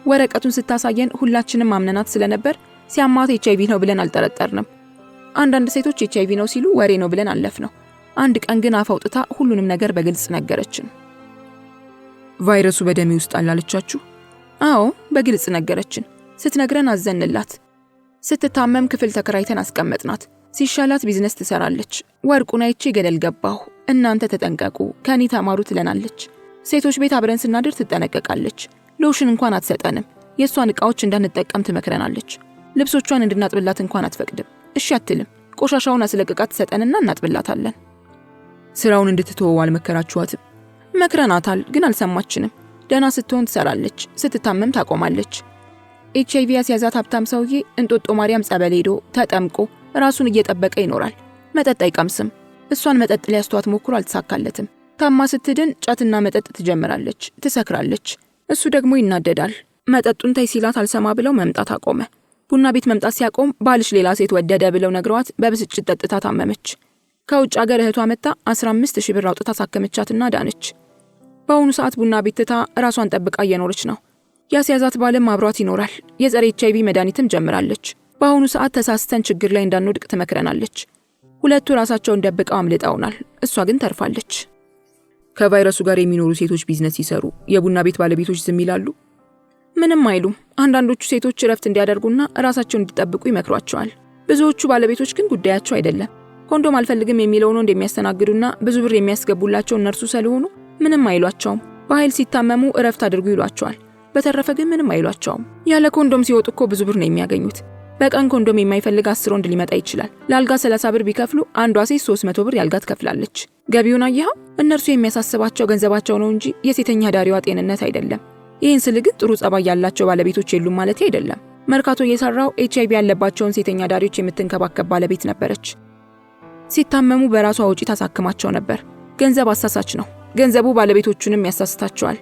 ወረቀቱን ስታሳየን ሁላችንም አምነናት ስለነበር ሲያማት HIV ነው ብለን አልጠረጠርንም። አንዳንድ ሴቶች HIV ነው ሲሉ ወሬ ነው ብለን አለፍነው። አንድ ቀን ግን አፍ አውጥታ ሁሉንም ነገር በግልጽ ነገረችን። ቫይረሱ በደሜ ውስጥ አላለቻችሁ? አዎ በግልጽ ነገረችን። ስትነግረን አዘንላት። ስትታመም ክፍል ተከራይተን አስቀመጥናት። ሲሻላት ቢዝነስ ትሰራለች። ወርቁን አይቼ ገደል ገባሁ። እናንተ ተጠንቀቁ፣ ከኔ ተማሩ ትለናለች። ሴቶች ቤት አብረን ስናድር ትጠነቀቃለች። ሎሽን እንኳን አትሰጠንም። የእሷን ዕቃዎች እንዳንጠቀም ትመክረናለች። ልብሶቿን እንድናጥብላት እንኳን አትፈቅድም። እሺ አትልም። ቆሻሻውን አስለቅቃ ትሰጠንና እናጥብላታለን። ስራውን እንድትተወው አልመከራችኋትም? መክረናታል፣ ግን አልሰማችንም። ደህና ስትሆን ትሰራለች፣ ስትታመም ታቆማለች። HIV ያስያዛት ሀብታም ሰውዬ እንጦጦ ማርያም ጸበል ሄዶ ተጠምቆ ራሱን እየጠበቀ ይኖራል። መጠጥ አይቀምስም። እሷን መጠጥ ሊያስተዋት ሞክሮ አልተሳካለትም። ታማ ስትድን ጫትና መጠጥ ትጀምራለች፣ ትሰክራለች። እሱ ደግሞ ይናደዳል። መጠጡን ተይ ሲላት አልሰማ ብለው መምጣት አቆመ። ቡና ቤት መምጣት ሲያቆም ባልሽ ሌላ ሴት ወደደ ብለው ነግረዋት በብስጭት ጠጥታ ታመመች። ከውጭ ሀገር እህቷ መጣ 15,000 ብር አውጥታ ሳከመቻትና ዳነች። በአሁኑ ሰዓት ቡና ቤት ትታ ራሷን ጠብቃ እየኖረች ነው። ያስያዛት ባልም አብሯት ይኖራል። የጸረ HIV መድኃኒትም ጀምራለች። በአሁኑ ሰዓት ተሳስተን ችግር ላይ እንዳንወድቅ ትመክረናለች። ሁለቱ ራሳቸውን ደብቀው አምልጠውናል። እሷ ግን ተርፋለች። ከቫይረሱ ጋር የሚኖሩ ሴቶች ቢዝነስ ሲሰሩ የቡና ቤት ባለቤቶች ዝም ይላሉ? ምንም አይሉም። አንዳንዶቹ ሴቶች እረፍት እንዲያደርጉና ራሳቸውን እንዲጠብቁ ይመክሯቸዋል። ብዙዎቹ ባለቤቶች ግን ጉዳያቸው አይደለም። ኮንዶም አልፈልግም የሚለው ነው እንደሚያስተናግዱና ብዙ ብር የሚያስገቡላቸው እነርሱ ስለሆኑ ምንም አይሏቸውም። በኃይል ሲታመሙ እረፍት አድርጉ ይሏቸዋል። በተረፈ ግን ምንም አይሏቸውም። ያለ ኮንዶም ሲወጡ እኮ ብዙ ብር ነው የሚያገኙት። በቀን ኮንዶም የማይፈልግ 10 ወንድ ሊመጣ ይችላል። ለአልጋ 30 ብር ቢከፍሉ አንዷ ሴት 300 ብር ያልጋ ትከፍላለች። ገቢውን አየኸው? እነርሱ የሚያሳስባቸው ገንዘባቸው ነው እንጂ የሴተኛ ዳሪዋ ጤንነት አይደለም። ይህን ስል ግን ጥሩ ጸባይ ያላቸው ባለቤቶች የሉም ማለት አይደለም። መርካቶ እየሰራው HIV ያለባቸውን ሴተኛ ዳሪዎች የምትንከባከብ ባለቤት ነበረች። ሲታመሙ በራሷ ወጪ ታሳክማቸው ነበር። ገንዘብ አሳሳች ነው። ገንዘቡ ባለቤቶቹንም ያሳስታቸዋል።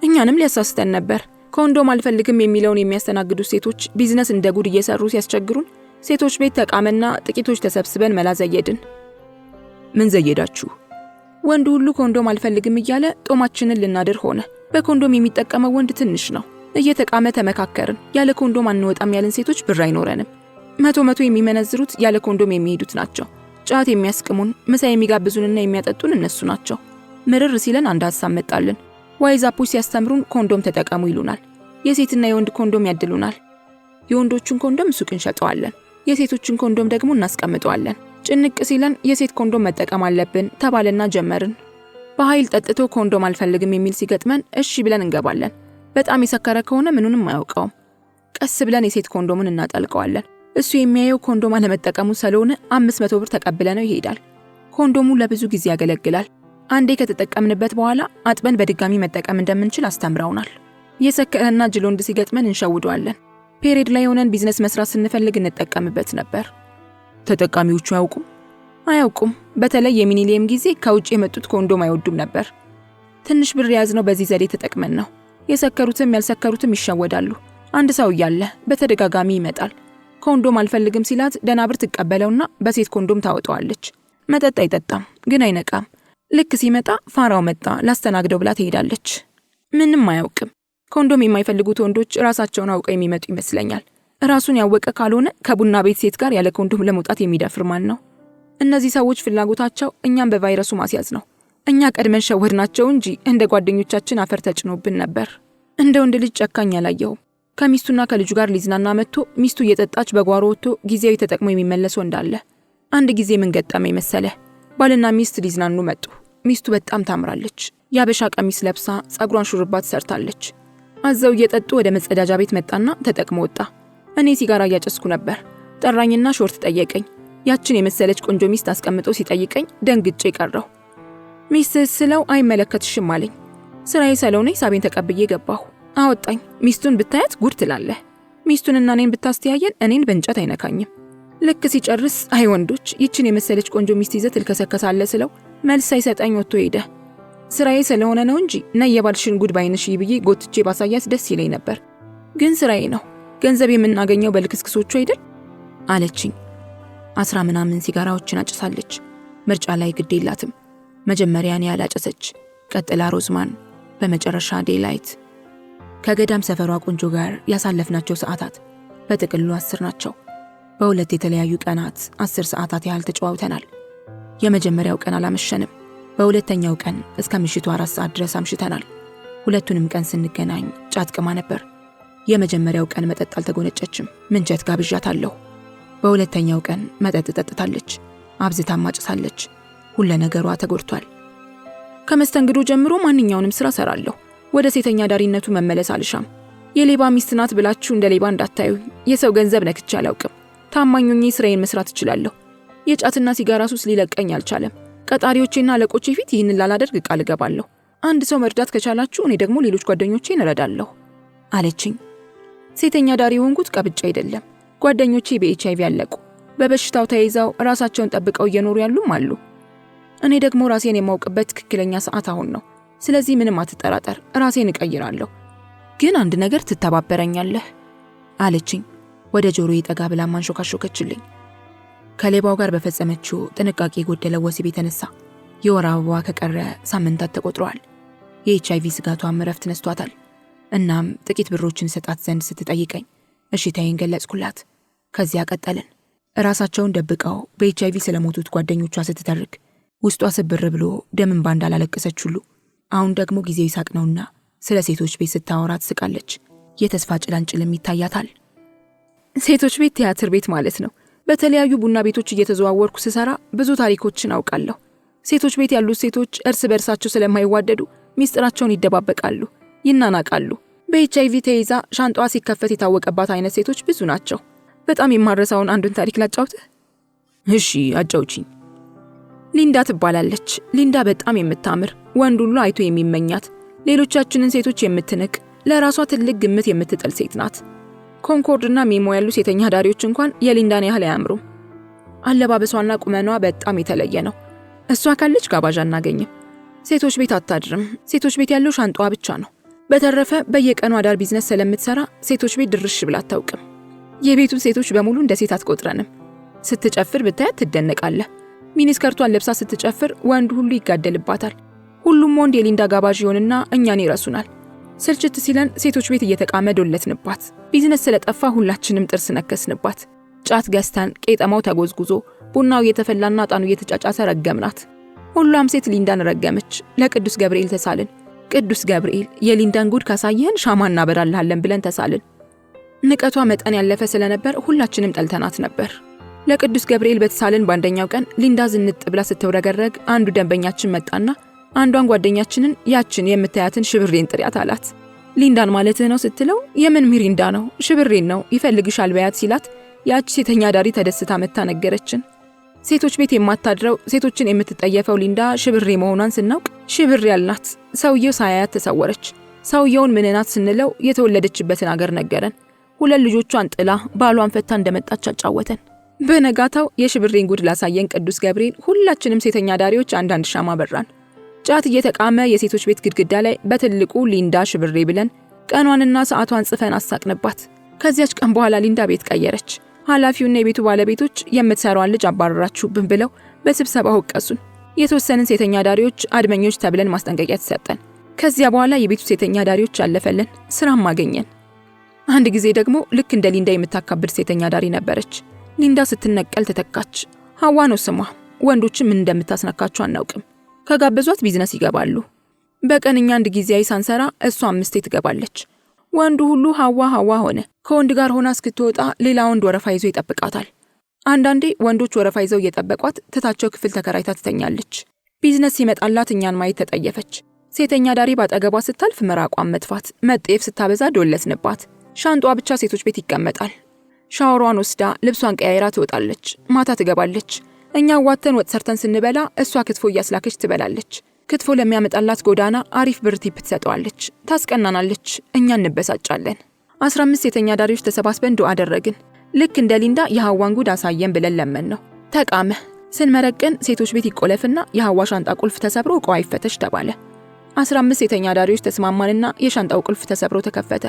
እኛንም ሊያሳስተን ነበር። ኮንዶም አልፈልግም የሚለውን የሚያስተናግዱ ሴቶች ቢዝነስ እንደ ጉድ እየሰሩ ሲያስቸግሩን ሴቶች ቤት ተቃመና ጥቂቶች ተሰብስበን መላ ዘየድን። ምን ዘየዳችሁ? ወንዱ ሁሉ ኮንዶም አልፈልግም እያለ ጦማችንን ልናድር ሆነ። በኮንዶም የሚጠቀመው ወንድ ትንሽ ነው። እየተቃመ ተመካከርን። ያለ ኮንዶም አንወጣም ያልን ሴቶች ብር አይኖረንም። መቶ የሚመነዝሩት ያለ ኮንዶም የሚሄዱት ናቸው። ጫት የሚያስቅሙን፣ ምሳ የሚጋብዙንና የሚያጠጡን እነሱ ናቸው። ምርር ሲለን አንድ ሐሳብ መጣልን። ዋይዛፖች ሲያስተምሩን ኮንዶም ተጠቀሙ ይሉናል። የሴትና የወንድ ኮንዶም ያድሉናል። የወንዶቹን ኮንዶም ሱቅ እንሸጠዋለን፣ የሴቶችን ኮንዶም ደግሞ እናስቀምጠዋለን። ጭንቅ ሲለን የሴት ኮንዶም መጠቀም አለብን ተባለና ጀመርን። በኃይል ጠጥቶ ኮንዶም አልፈልግም የሚል ሲገጥመን እሺ ብለን እንገባለን። በጣም የሰከረ ከሆነ ምኑንም አያውቀውም። ቀስ ብለን የሴት ኮንዶምን እናጠልቀዋለን። እሱ የሚያየው ኮንዶም አለመጠቀሙ ስለሆነ 500 ብር ተቀብለነው ይሄዳል። ኮንዶሙ ለብዙ ጊዜ ያገለግላል። አንዴ ከተጠቀምንበት በኋላ አጥበን በድጋሚ መጠቀም እንደምንችል አስተምረውናል። የሰከረና ጅል ወንድ ሲገጥመን እንሸውደዋለን። ፔሪድ ላይ ሆነን ቢዝነስ መስራት ስንፈልግ እንጠቀምበት ነበር። ተጠቃሚዎቹ አያውቁም። በተለይ የሚኒሊየም ጊዜ ከውጭ የመጡት ኮንዶም አይወዱም ነበር። ትንሽ ብር የያዝነው በዚህ ዘዴ ተጠቅመን ነው። የሰከሩትም ያልሰከሩትም ይሸወዳሉ። አንድ ሰው እያለ በተደጋጋሚ ይመጣል። ኮንዶም አልፈልግም ሲላት ደና ብር ትቀበለውና በሴት ኮንዶም ታወጣዋለች። መጠጥ አይጠጣም፣ ግን አይነቃም። ልክ ሲመጣ ፋራው መጣ ላስተናግደው ብላ ትሄዳለች። ምንም አያውቅም። ኮንዶም የማይፈልጉት ወንዶች ራሳቸውን አውቀው የሚመጡ ይመስለኛል። ራሱን ያወቀ ካልሆነ ከቡና ቤት ሴት ጋር ያለ ኮንዶም ለመውጣት የሚደፍር ማን ነው? እነዚህ ሰዎች ፍላጎታቸው እኛም በቫይረሱ ማስያዝ ነው። እኛ ቀድመን ሸወድናቸው እንጂ እንደ ጓደኞቻችን አፈር ተጭኖብን ነበር። እንደ ወንድ ልጅ ጨካኝ አላየሁም። ከሚስቱና ከልጁ ጋር ሊዝናና መጥቶ ሚስቱ እየጠጣች በጓሮ ወጥቶ ጊዜያዊ ተጠቅሞ የሚመለስ ወንድ አለ። አንድ ጊዜ ምን ገጠመኝ መሰለህ? ባልና ሚስት ሊዝናኑ መጡ። ሚስቱ በጣም ታምራለች። ያበሻ ቀሚስ ለብሳ ጸጉሯን ሹርባ ትሰርታለች። አዘው እየጠጡ ወደ መጸዳጃ ቤት መጣና ተጠቅሞ ወጣ። እኔ ሲጋራ እያጨስኩ ነበር። ጠራኝና ሾርት ጠየቀኝ። ያችን የመሰለች ቆንጆ ሚስት አስቀምጦ ሲጠይቀኝ ደንግጬ ቀረሁ። ሚስት ስለው አይመለከትሽም አለኝ። ስራዬ ስለሆነ ሂሳቤን ተቀብዬ ገባሁ። አወጣኝ። ሚስቱን ብታያት ጉድ ትላለህ። ሚስቱንና እኔን ብታስተያየን እኔን በእንጨት አይነካኝም። ልክ ሲጨርስ አይ ወንዶች ይችን የመሰለች ቆንጆ ሚስት ይዘህ ትልከሰከሳለህ ስለው መልስ ሳይሰጠኝ ወጥቶ ሄደ። ስራዬ ስለሆነ ነው እንጂ ነይ የባልሽን ጉድ ባይንሽ ብዬ ጎትቼ ባሳያት ደስ ይለኝ ነበር። ግን ስራዬ ነው። ገንዘብ የምናገኘው በልክስክሶቹ አይደል አለችኝ። 10 ምናምን ሲጋራዎችን አጭሳለች። ምርጫ ላይ ግድ የላትም። መጀመሪያ እኔ ያላጨሰች፣ ቀጥላ ሮዝማን፣ በመጨረሻ ዴላይት። ከገዳም ሰፈሯ ቆንጆ ጋር ያሳለፍናቸው ሰዓታት በጥቅሉ 10 ናቸው። በሁለት የተለያዩ ቀናት 10 ሰዓታት ያህል ተጨዋውተናል። የመጀመሪያው ቀን አላመሸንም። በሁለተኛው ቀን እስከ ምሽቱ 4 ሰዓት ድረስ አምሽተናል። ሁለቱንም ቀን ስንገናኝ ጫት ቅማ ነበር። የመጀመሪያው ቀን መጠጥ አልተጎነጨችም፣ ምንቸት ጋብዣታለሁ። በሁለተኛው ቀን መጠጥ ጠጥታለች፣ አብዝታም አጭሳለች። ሁለ ነገሯ ተጎድቷል። ከመስተንግዶ ጀምሮ ማንኛውንም ስራ ሰራለሁ። ወደ ሴተኛ ዳሪነቱ መመለስ አልሻም። የሌባ ሚስት ናት ብላችሁ እንደ ሌባ እንዳታዩ። የሰው ገንዘብ ነክቼ አላውቅም። ታማኝ ሆኜ ስራዬን መስራት እችላለሁ። የጫትና ሲጋራ ሱስ ሊለቀኝ አልቻለም። ቀጣሪዎቼና አለቆቼ ፊት ይህንን ላላደርግ ቃል እገባለሁ። አንድ ሰው መርዳት ከቻላችሁ እኔ ደግሞ ሌሎች ጓደኞቼን እረዳለሁ አለችኝ። ሴተኛ ዳሪ የሆንኩት ቀብጬ አይደለም። ጓደኞቼ በኤችአይቪ አለቁ። በበሽታው ተይዘው ራሳቸውን ጠብቀው እየኖሩ ያሉም አሉ። እኔ ደግሞ ራሴን የማውቅበት ትክክለኛ ሰዓት አሁን ነው። ስለዚህ ምንም አትጠራጠር፣ ራሴን እቀይራለሁ። ግን አንድ ነገር ትተባበረኛለህ አለችኝ። ወደ ጆሮዬ ጠጋ ብላ ማንሾካሾከችልኝ። ከሌባው ጋር በፈጸመችው ጥንቃቄ የጎደለው ወሲብ የተነሳ የወር አበባ ከቀረ ሳምንታት ተቆጥረዋል። የኤችአይቪ ስጋቷም እረፍት ነስቷታል። እናም ጥቂት ብሮችን ሰጣት ዘንድ ስትጠይቀኝ እሺታዬን ገለጽኩላት። ከዚያ ቀጠልን። ራሳቸውን ደብቀው በኤችአይቪ ስለሞቱት ጓደኞቿ ስትተርክ ውስጧ ስብር ብሎ ደምን ባንድ አላለቀሰች ሁሉ አሁን ደግሞ ጊዜው ይሳቅ ነውና ስለ ሴቶች ቤት ስታወራ ትስቃለች። የተስፋ ጭላንጭልም ይታያታል። ሴቶች ቤት ቲያትር ቤት ማለት ነው። በተለያዩ ቡና ቤቶች እየተዘዋወርኩ ስሰራ ብዙ ታሪኮችን አውቃለሁ። ሴቶች ቤት ያሉት ሴቶች እርስ በርሳቸው ስለማይዋደዱ ሚስጥራቸውን ይደባበቃሉ፣ ይናናቃሉ። በኤችአይቪ ተይዛ ሻንጣዋ ሲከፈት የታወቀባት አይነት ሴቶች ብዙ ናቸው። በጣም የማረሳውን አንዱን ታሪክ ላጫውትህ። እሺ አጫውቺኝ። ሊንዳ ትባላለች። ሊንዳ በጣም የምታምር፣ ወንድ ሁሉ አይቶ የሚመኛት፣ ሌሎቻችንን ሴቶች የምትንቅ፣ ለራሷ ትልቅ ግምት የምትጥል ሴት ናት። ኮንኮርድና ሜሞ ያሉ ሴተኛ ዳሪዎች እንኳን የሊንዳን ያህል አያምሩም። አለባበሷና ቁመኗ በጣም የተለየ ነው። እሷ ካለች ጋባዥ አናገኝም። ሴቶች ቤት አታድርም። ሴቶች ቤት ያለው ሻንጣዋ ብቻ ነው። በተረፈ በየቀኑ አዳር ቢዝነስ ስለምትሰራ ሴቶች ቤት ድርሽ ብላ አታውቅም። የቤቱን ሴቶች በሙሉ እንደ ሴት አትቆጥረንም። ስትጨፍር ብታያት ትደነቃለህ። ሚኒስከርቷን ለብሳ ስትጨፍር ወንድ ሁሉ ይጋደልባታል። ሁሉም ወንድ የሊንዳ ጋባዥ ይሆንና እኛን ይረሱናል። ስልችት ሲለን ሴቶች ቤት እየተቃመ ዶለትንባት። ቢዝነስ ስለጠፋ ሁላችንም ጥርስ ነከስንባት። ጫት ገዝተን ቄጠማው ተጎዝጉዞ ቡናው እየተፈላና ጣኑ እየተጫጫሰ ረገምናት። ሁሏም ሴት ሊንዳን ረገመች። ለቅዱስ ገብርኤል ተሳልን። ቅዱስ ገብርኤል የሊንዳን ጉድ ካሳየህን ሻማ እናበራልሃለን ብለን ተሳልን። ንቀቷ መጠን ያለፈ ስለነበር ሁላችንም ጠልተናት ነበር። ለቅዱስ ገብርኤል በተሳልን በአንደኛው ቀን ሊንዳ ዝንጥ ብላ ስትውረገረግ አንዱ ደንበኛችን መጣና አንዷን ጓደኛችንን ያችን የምታያትን ሽብሬን ጥሪያት አላት። ሊንዳን ማለትህ ነው ስትለው የምን ሚሪንዳ ነው ሽብሬን ነው ይፈልግሻል በያት ሲላት ያች ሴተኛ ዳሪ ተደስታ መታ ነገረችን። ሴቶች ቤት የማታድረው ሴቶችን የምትጠየፈው ሊንዳ ሽብሬ መሆኗን ስናውቅ ሽብሬ ያልናት። ሰውየው ሳያያት ተሰወረች። ሰውየውን ምንናት ስንለው የተወለደችበትን አገር ነገረን። 2 ልጆቿን ጥላ ባሏን ፈታ እንደመጣች አጫወተን። በነጋታው የሽብሬን ጉድ ላሳየን ቅዱስ ገብርኤል ሁላችንም ሴተኛ ዳሪዎች አንዳንድ ሻማ በራን። ጫት እየተቃመ የሴቶች ቤት ግድግዳ ላይ በትልቁ ሊንዳ ሽብሬ ብለን ቀኗንና ሰዓቷን ጽፈን አሳቅንባት። ከዚያች ቀን በኋላ ሊንዳ ቤት ቀየረች። ኃላፊውና የቤቱ ባለቤቶች የምትሰራዋን ልጅ አባረራችሁብን ብለው በስብሰባ ወቀሱን። የተወሰንን ሴተኛ ዳሪዎች አድመኞች ተብለን ማስጠንቀቂያ ተሰጠን። ከዚያ በኋላ የቤቱ ሴተኛ ዳሪዎች አለፈልን፣ ስራም አገኘን። አንድ ጊዜ ደግሞ ልክ እንደ ሊንዳ የምታካብድ ሴተኛ ዳሪ ነበረች። ሊንዳ ስትነቀል ተተካች። ሐዋ ነው ስሟ። ወንዶችም ምን እንደምታስነካቸው አናውቅም። ከጋበዟት ቢዝነስ ይገባሉ። በቀንኛ አንድ ጊዜያዊ ሳንሰራ እሷ 5 ትገባለች። ወንዱ ሁሉ ሐዋ ሐዋ ሆነ። ከወንድ ጋር ሆና እስክትወጣ ሌላ ወንድ ወረፋ ይዞ ይጠብቃታል። አንዳንዴ ወንዶች ወረፋ ይዘው እየጠበቋት ትታቸው ክፍል ተከራይታ ትተኛለች። ቢዝነስ ሲመጣላት እኛን ማየት ተጠየፈች። ሴተኛ ዳሪ ባጠገቧ ስታልፍ መራቋን መጥፋት፣ መጤፍ ስታበዛ ዶለትንባት። ሻንጧ ብቻ ሴቶች ቤት ይቀመጣል። ሻወሯን ወስዳ ልብሷን ቀያይራ ትወጣለች። ማታ ትገባለች። እኛ ዋተን ወጥ ሰርተን ስንበላ እሷ ክትፎ እያስላከች ትበላለች። ክትፎ ለሚያመጣላት ጎዳና አሪፍ ብር ቲፕ ትሰጠዋለች። ታስቀናናለች። እኛ እንበሳጫለን። 15 ሴተኛ ዳሪዎች ተሰባስበን ዱዓ አደረግን። ልክ እንደ ሊንዳ የሐዋን ጉድ አሳየን ብለን ለመን ነው። ተቃመ። ስንመረቅን ሴቶች ቤት ይቆለፍና የሐዋ ሻንጣ ቁልፍ ተሰብሮ እቃዋ ይፈተሽ ተባለ። 15 ሴተኛ ዳሪዎች ተስማማንና የሻንጣው ቁልፍ ተሰብሮ ተከፈተ።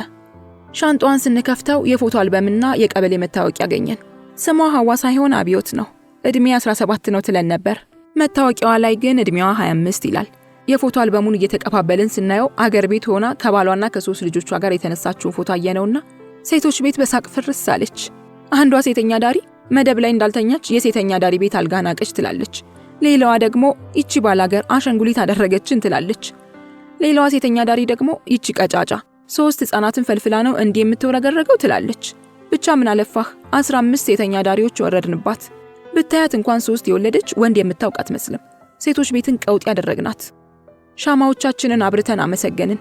ሻንጣዋን ስንከፍተው የፎቶ አልበምና የቀበሌ መታወቂያ አገኘን። ስሟ ሐዋ ሳይሆን አብዮት ነው። እድሜ 17 ነው ትለን ነበር። መታወቂያዋ ላይ ግን እድሜዋ 25 ይላል። የፎቶ አልበሙን እየተቀባበልን ስናየው አገር ቤት ሆና ከባሏና ከ3 ልጆቿ ጋር የተነሳችውን ፎቶ አየነውና ሴቶች ቤት በሳቅ ፍርስ አለች። አንዷ ሴተኛ ዳሪ መደብ ላይ እንዳልተኛች የሴተኛ ዳሪ ቤት አልጋ ናቀች ትላለች። ሌላዋ ደግሞ ይቺ ባላገር አሸንጉሊት አደረገችን ትላለች። ሌላዋ ሴተኛ ዳሪ ደግሞ ይቺ ቀጫጫ 3 ሕፃናትን ፈልፍላ ነው እንዲህ የምትወረገረገው ትላለች። ብቻ ምን አለፋህ 15 ሴተኛ ዳሪዎች ወረድንባት። ብታያት እንኳን 3 የወለደች ወንድ የምታውቅ አትመስልም። ሴቶች ቤትን ቀውጥ ያደረግናት። ሻማዎቻችንን አብርተን አመሰገንን።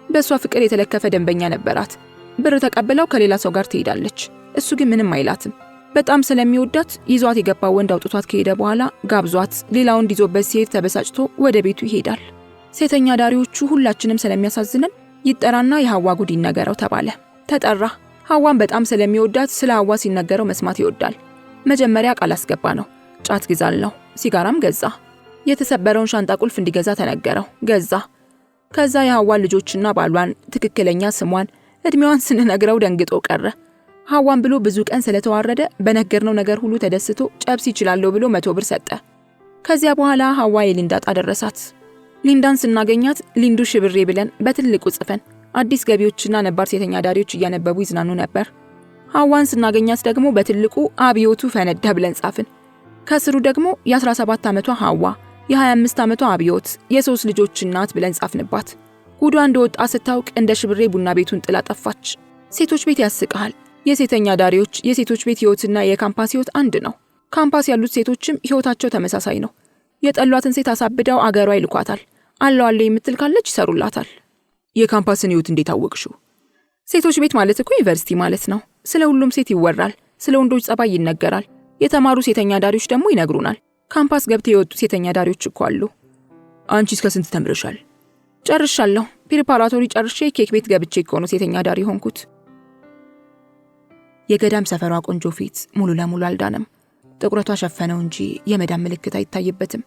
በእሷ ፍቅር የተለከፈ ደንበኛ ነበራት። ብር ተቀብለው ከሌላ ሰው ጋር ትሄዳለች። እሱ ግን ምንም አይላትም። በጣም ስለሚወዳት ይዟት የገባው ወንድ አውጥቷት ከሄደ በኋላ ጋብዟት ሌላ ወንድ ይዞበት ሲሄድ ተበሳጭቶ ወደ ቤቱ ይሄዳል። ሴተኛ ዳሪዎቹ ሁላችንም ስለሚያሳዝነን ይጠራና የሐዋ ጉድ ይነገረው ተባለ። ተጠራ። ሐዋን በጣም ስለሚወዳት ስለ ሐዋ ሲነገረው መስማት ይወዳል። መጀመሪያ ቃል አስገባ ነው። ጫት ግዛልነው። ሲጋራም ገዛ። የተሰበረውን ሻንጣ ቁልፍ እንዲገዛ ተነገረው። ገዛ። ከዛ የሐዋን ልጆችና ባሏን ትክክለኛ ስሟን እድሜዋን ስንነግረው ደንግጦ ቀረ። ሐዋን ብሎ ብዙ ቀን ስለተዋረደ በነገርነው ነገር ሁሉ ተደስቶ ጨብስ ይችላለሁ ብሎ 100 ብር ሰጠ። ከዚያ በኋላ ሐዋ የሊንዳ ዕጣ ደረሳት። ሊንዳን ስናገኛት ሊንዱ ሽብሬ ብለን በትልቁ ጽፈን አዲስ ገቢዎችና ነባር ሴተኛ ዳሪዎች እያነበቡ ይዝናኑ ነበር። ሐዋን ስናገኛት ደግሞ በትልቁ አብዮቱ ፈነዳ ብለን ጻፍን። ከስሩ ደግሞ የ17 ዓመቷ ሐዋ፣ የ25 ዓመቷ አብዮት፣ የ3 ልጆች እናት ብለን ጻፍንባት። ጉዷ እንደወጣ ስታውቅ እንደ ሽብሬ ቡና ቤቱን ጥላ ጠፋች። ሴቶች ቤት ያስቀሃል። የሴተኛ ዳሪዎች የሴቶች ቤት ህይወትና የካምፓስ ህይወት አንድ ነው። ካምፓስ ያሉት ሴቶችም ህይወታቸው ተመሳሳይ ነው። የጠሏትን ሴት አሳብደው አገሯ ይልኳታል። አለዋለሁ የምትል ካለች ይሰሩላታል። የካምፓስን ህይወት እንዴት አወቅሽው? ሴቶች ቤት ማለት እኮ ዩኒቨርሲቲ ማለት ነው። ስለ ሁሉም ሴት ይወራል። ስለ ወንዶች ጸባይ ይነገራል። የተማሩ ሴተኛ ዳሪዎች ደግሞ ይነግሩናል። ካምፓስ ገብተው የወጡ ሴተኛ ዳሪዎች እኮ አሉ። አንቺ እስከ ስንት ተምረሻል? ጨርሻለሁ። ፕሪፓራቶሪ ጨርሼ ኬክ ቤት ገብቼ እኮ ነው ሴተኛ ዳሪ ሆንኩት። የገዳም ሰፈሯ ቆንጆ ፊት ሙሉ ለሙሉ አልዳነም። ጥቁረቷ ሸፈነው እንጂ የመዳም ምልክት አይታይበትም።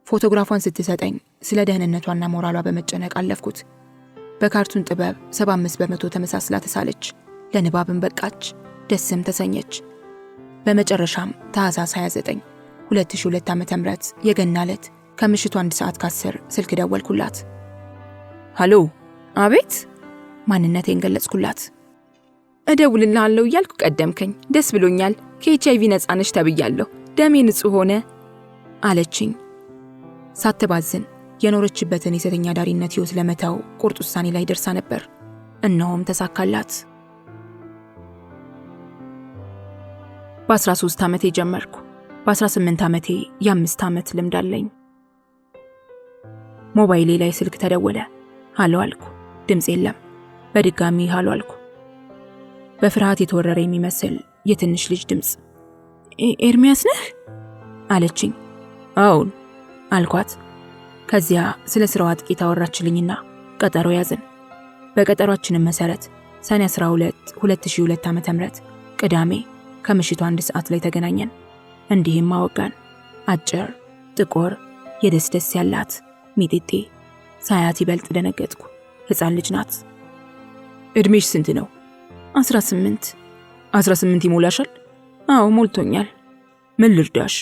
ፎቶግራፏን ስትሰጠኝ ስለ ደህንነቷና ሞራሏ በመጨነቅ አለፍኩት። በካርቱን ጥበብ 75 በመቶ ተመሳስላ ተሳለች። ለንባብም በቃች፣ ደስም ተሰኘች። በመጨረሻም ታህሳስ 29 2002 ዓ.ም የገና ዕለት ከምሽቱ 1 ሰዓት ከ10 ስልክ ደወልኩላት። ሃሎ። አቤት። ማንነቴን ገለጽኩላት። እደውልልሃለሁ እያልኩ ቀደምከኝ። ደስ ብሎኛል። ከኤችአይቪ ነፃ ነሽ ተብያለሁ። ደሜ ንጹህ ሆነ አለችኝ። ሳትባዝን የኖረችበትን የሴተኛ ዳሪነት ህይወት ለመተው ቁርጥ ውሳኔ ላይ ደርሳ ነበር። እነሆም ተሳካላት። በ13 ዓመቴ ጀመርኩ። በ18 ዓመቴ የ5 ዓመት ልምድ አለኝ። ሞባይሌ ላይ ስልክ ተደወለ። ሃሎ አልኩ። ድምፅ የለም። በድጋሚ ሃሎ አልኩ። በፍርሃት የተወረረ የሚመስል የትንሽ ልጅ ድምፅ። ኤርሚያስ ነህ አለችኝ። አዎን አልኳት። ከዚያ ስለ ስራዋ ጥቂት አወራችልኝና ቀጠሮ ያዝን። በቀጠሯችንም መሰረት ሰኔ 12 2002 ዓ.ም ቅዳሜ ከምሽቱ 1 ሰዓት ላይ ተገናኘን። እንዲህም አወጋን። አጭር፣ ጥቁር፣ የደስደስ ያላት ሚጢጤ። ሳያት ይበልጥ ደነገጥኩ። ሕፃን ልጅ ናት። እድሜሽ ስንት ነው? 18 18 ይሞላሻል? አዎ ሞልቶኛል። ምን ልርዳሽ?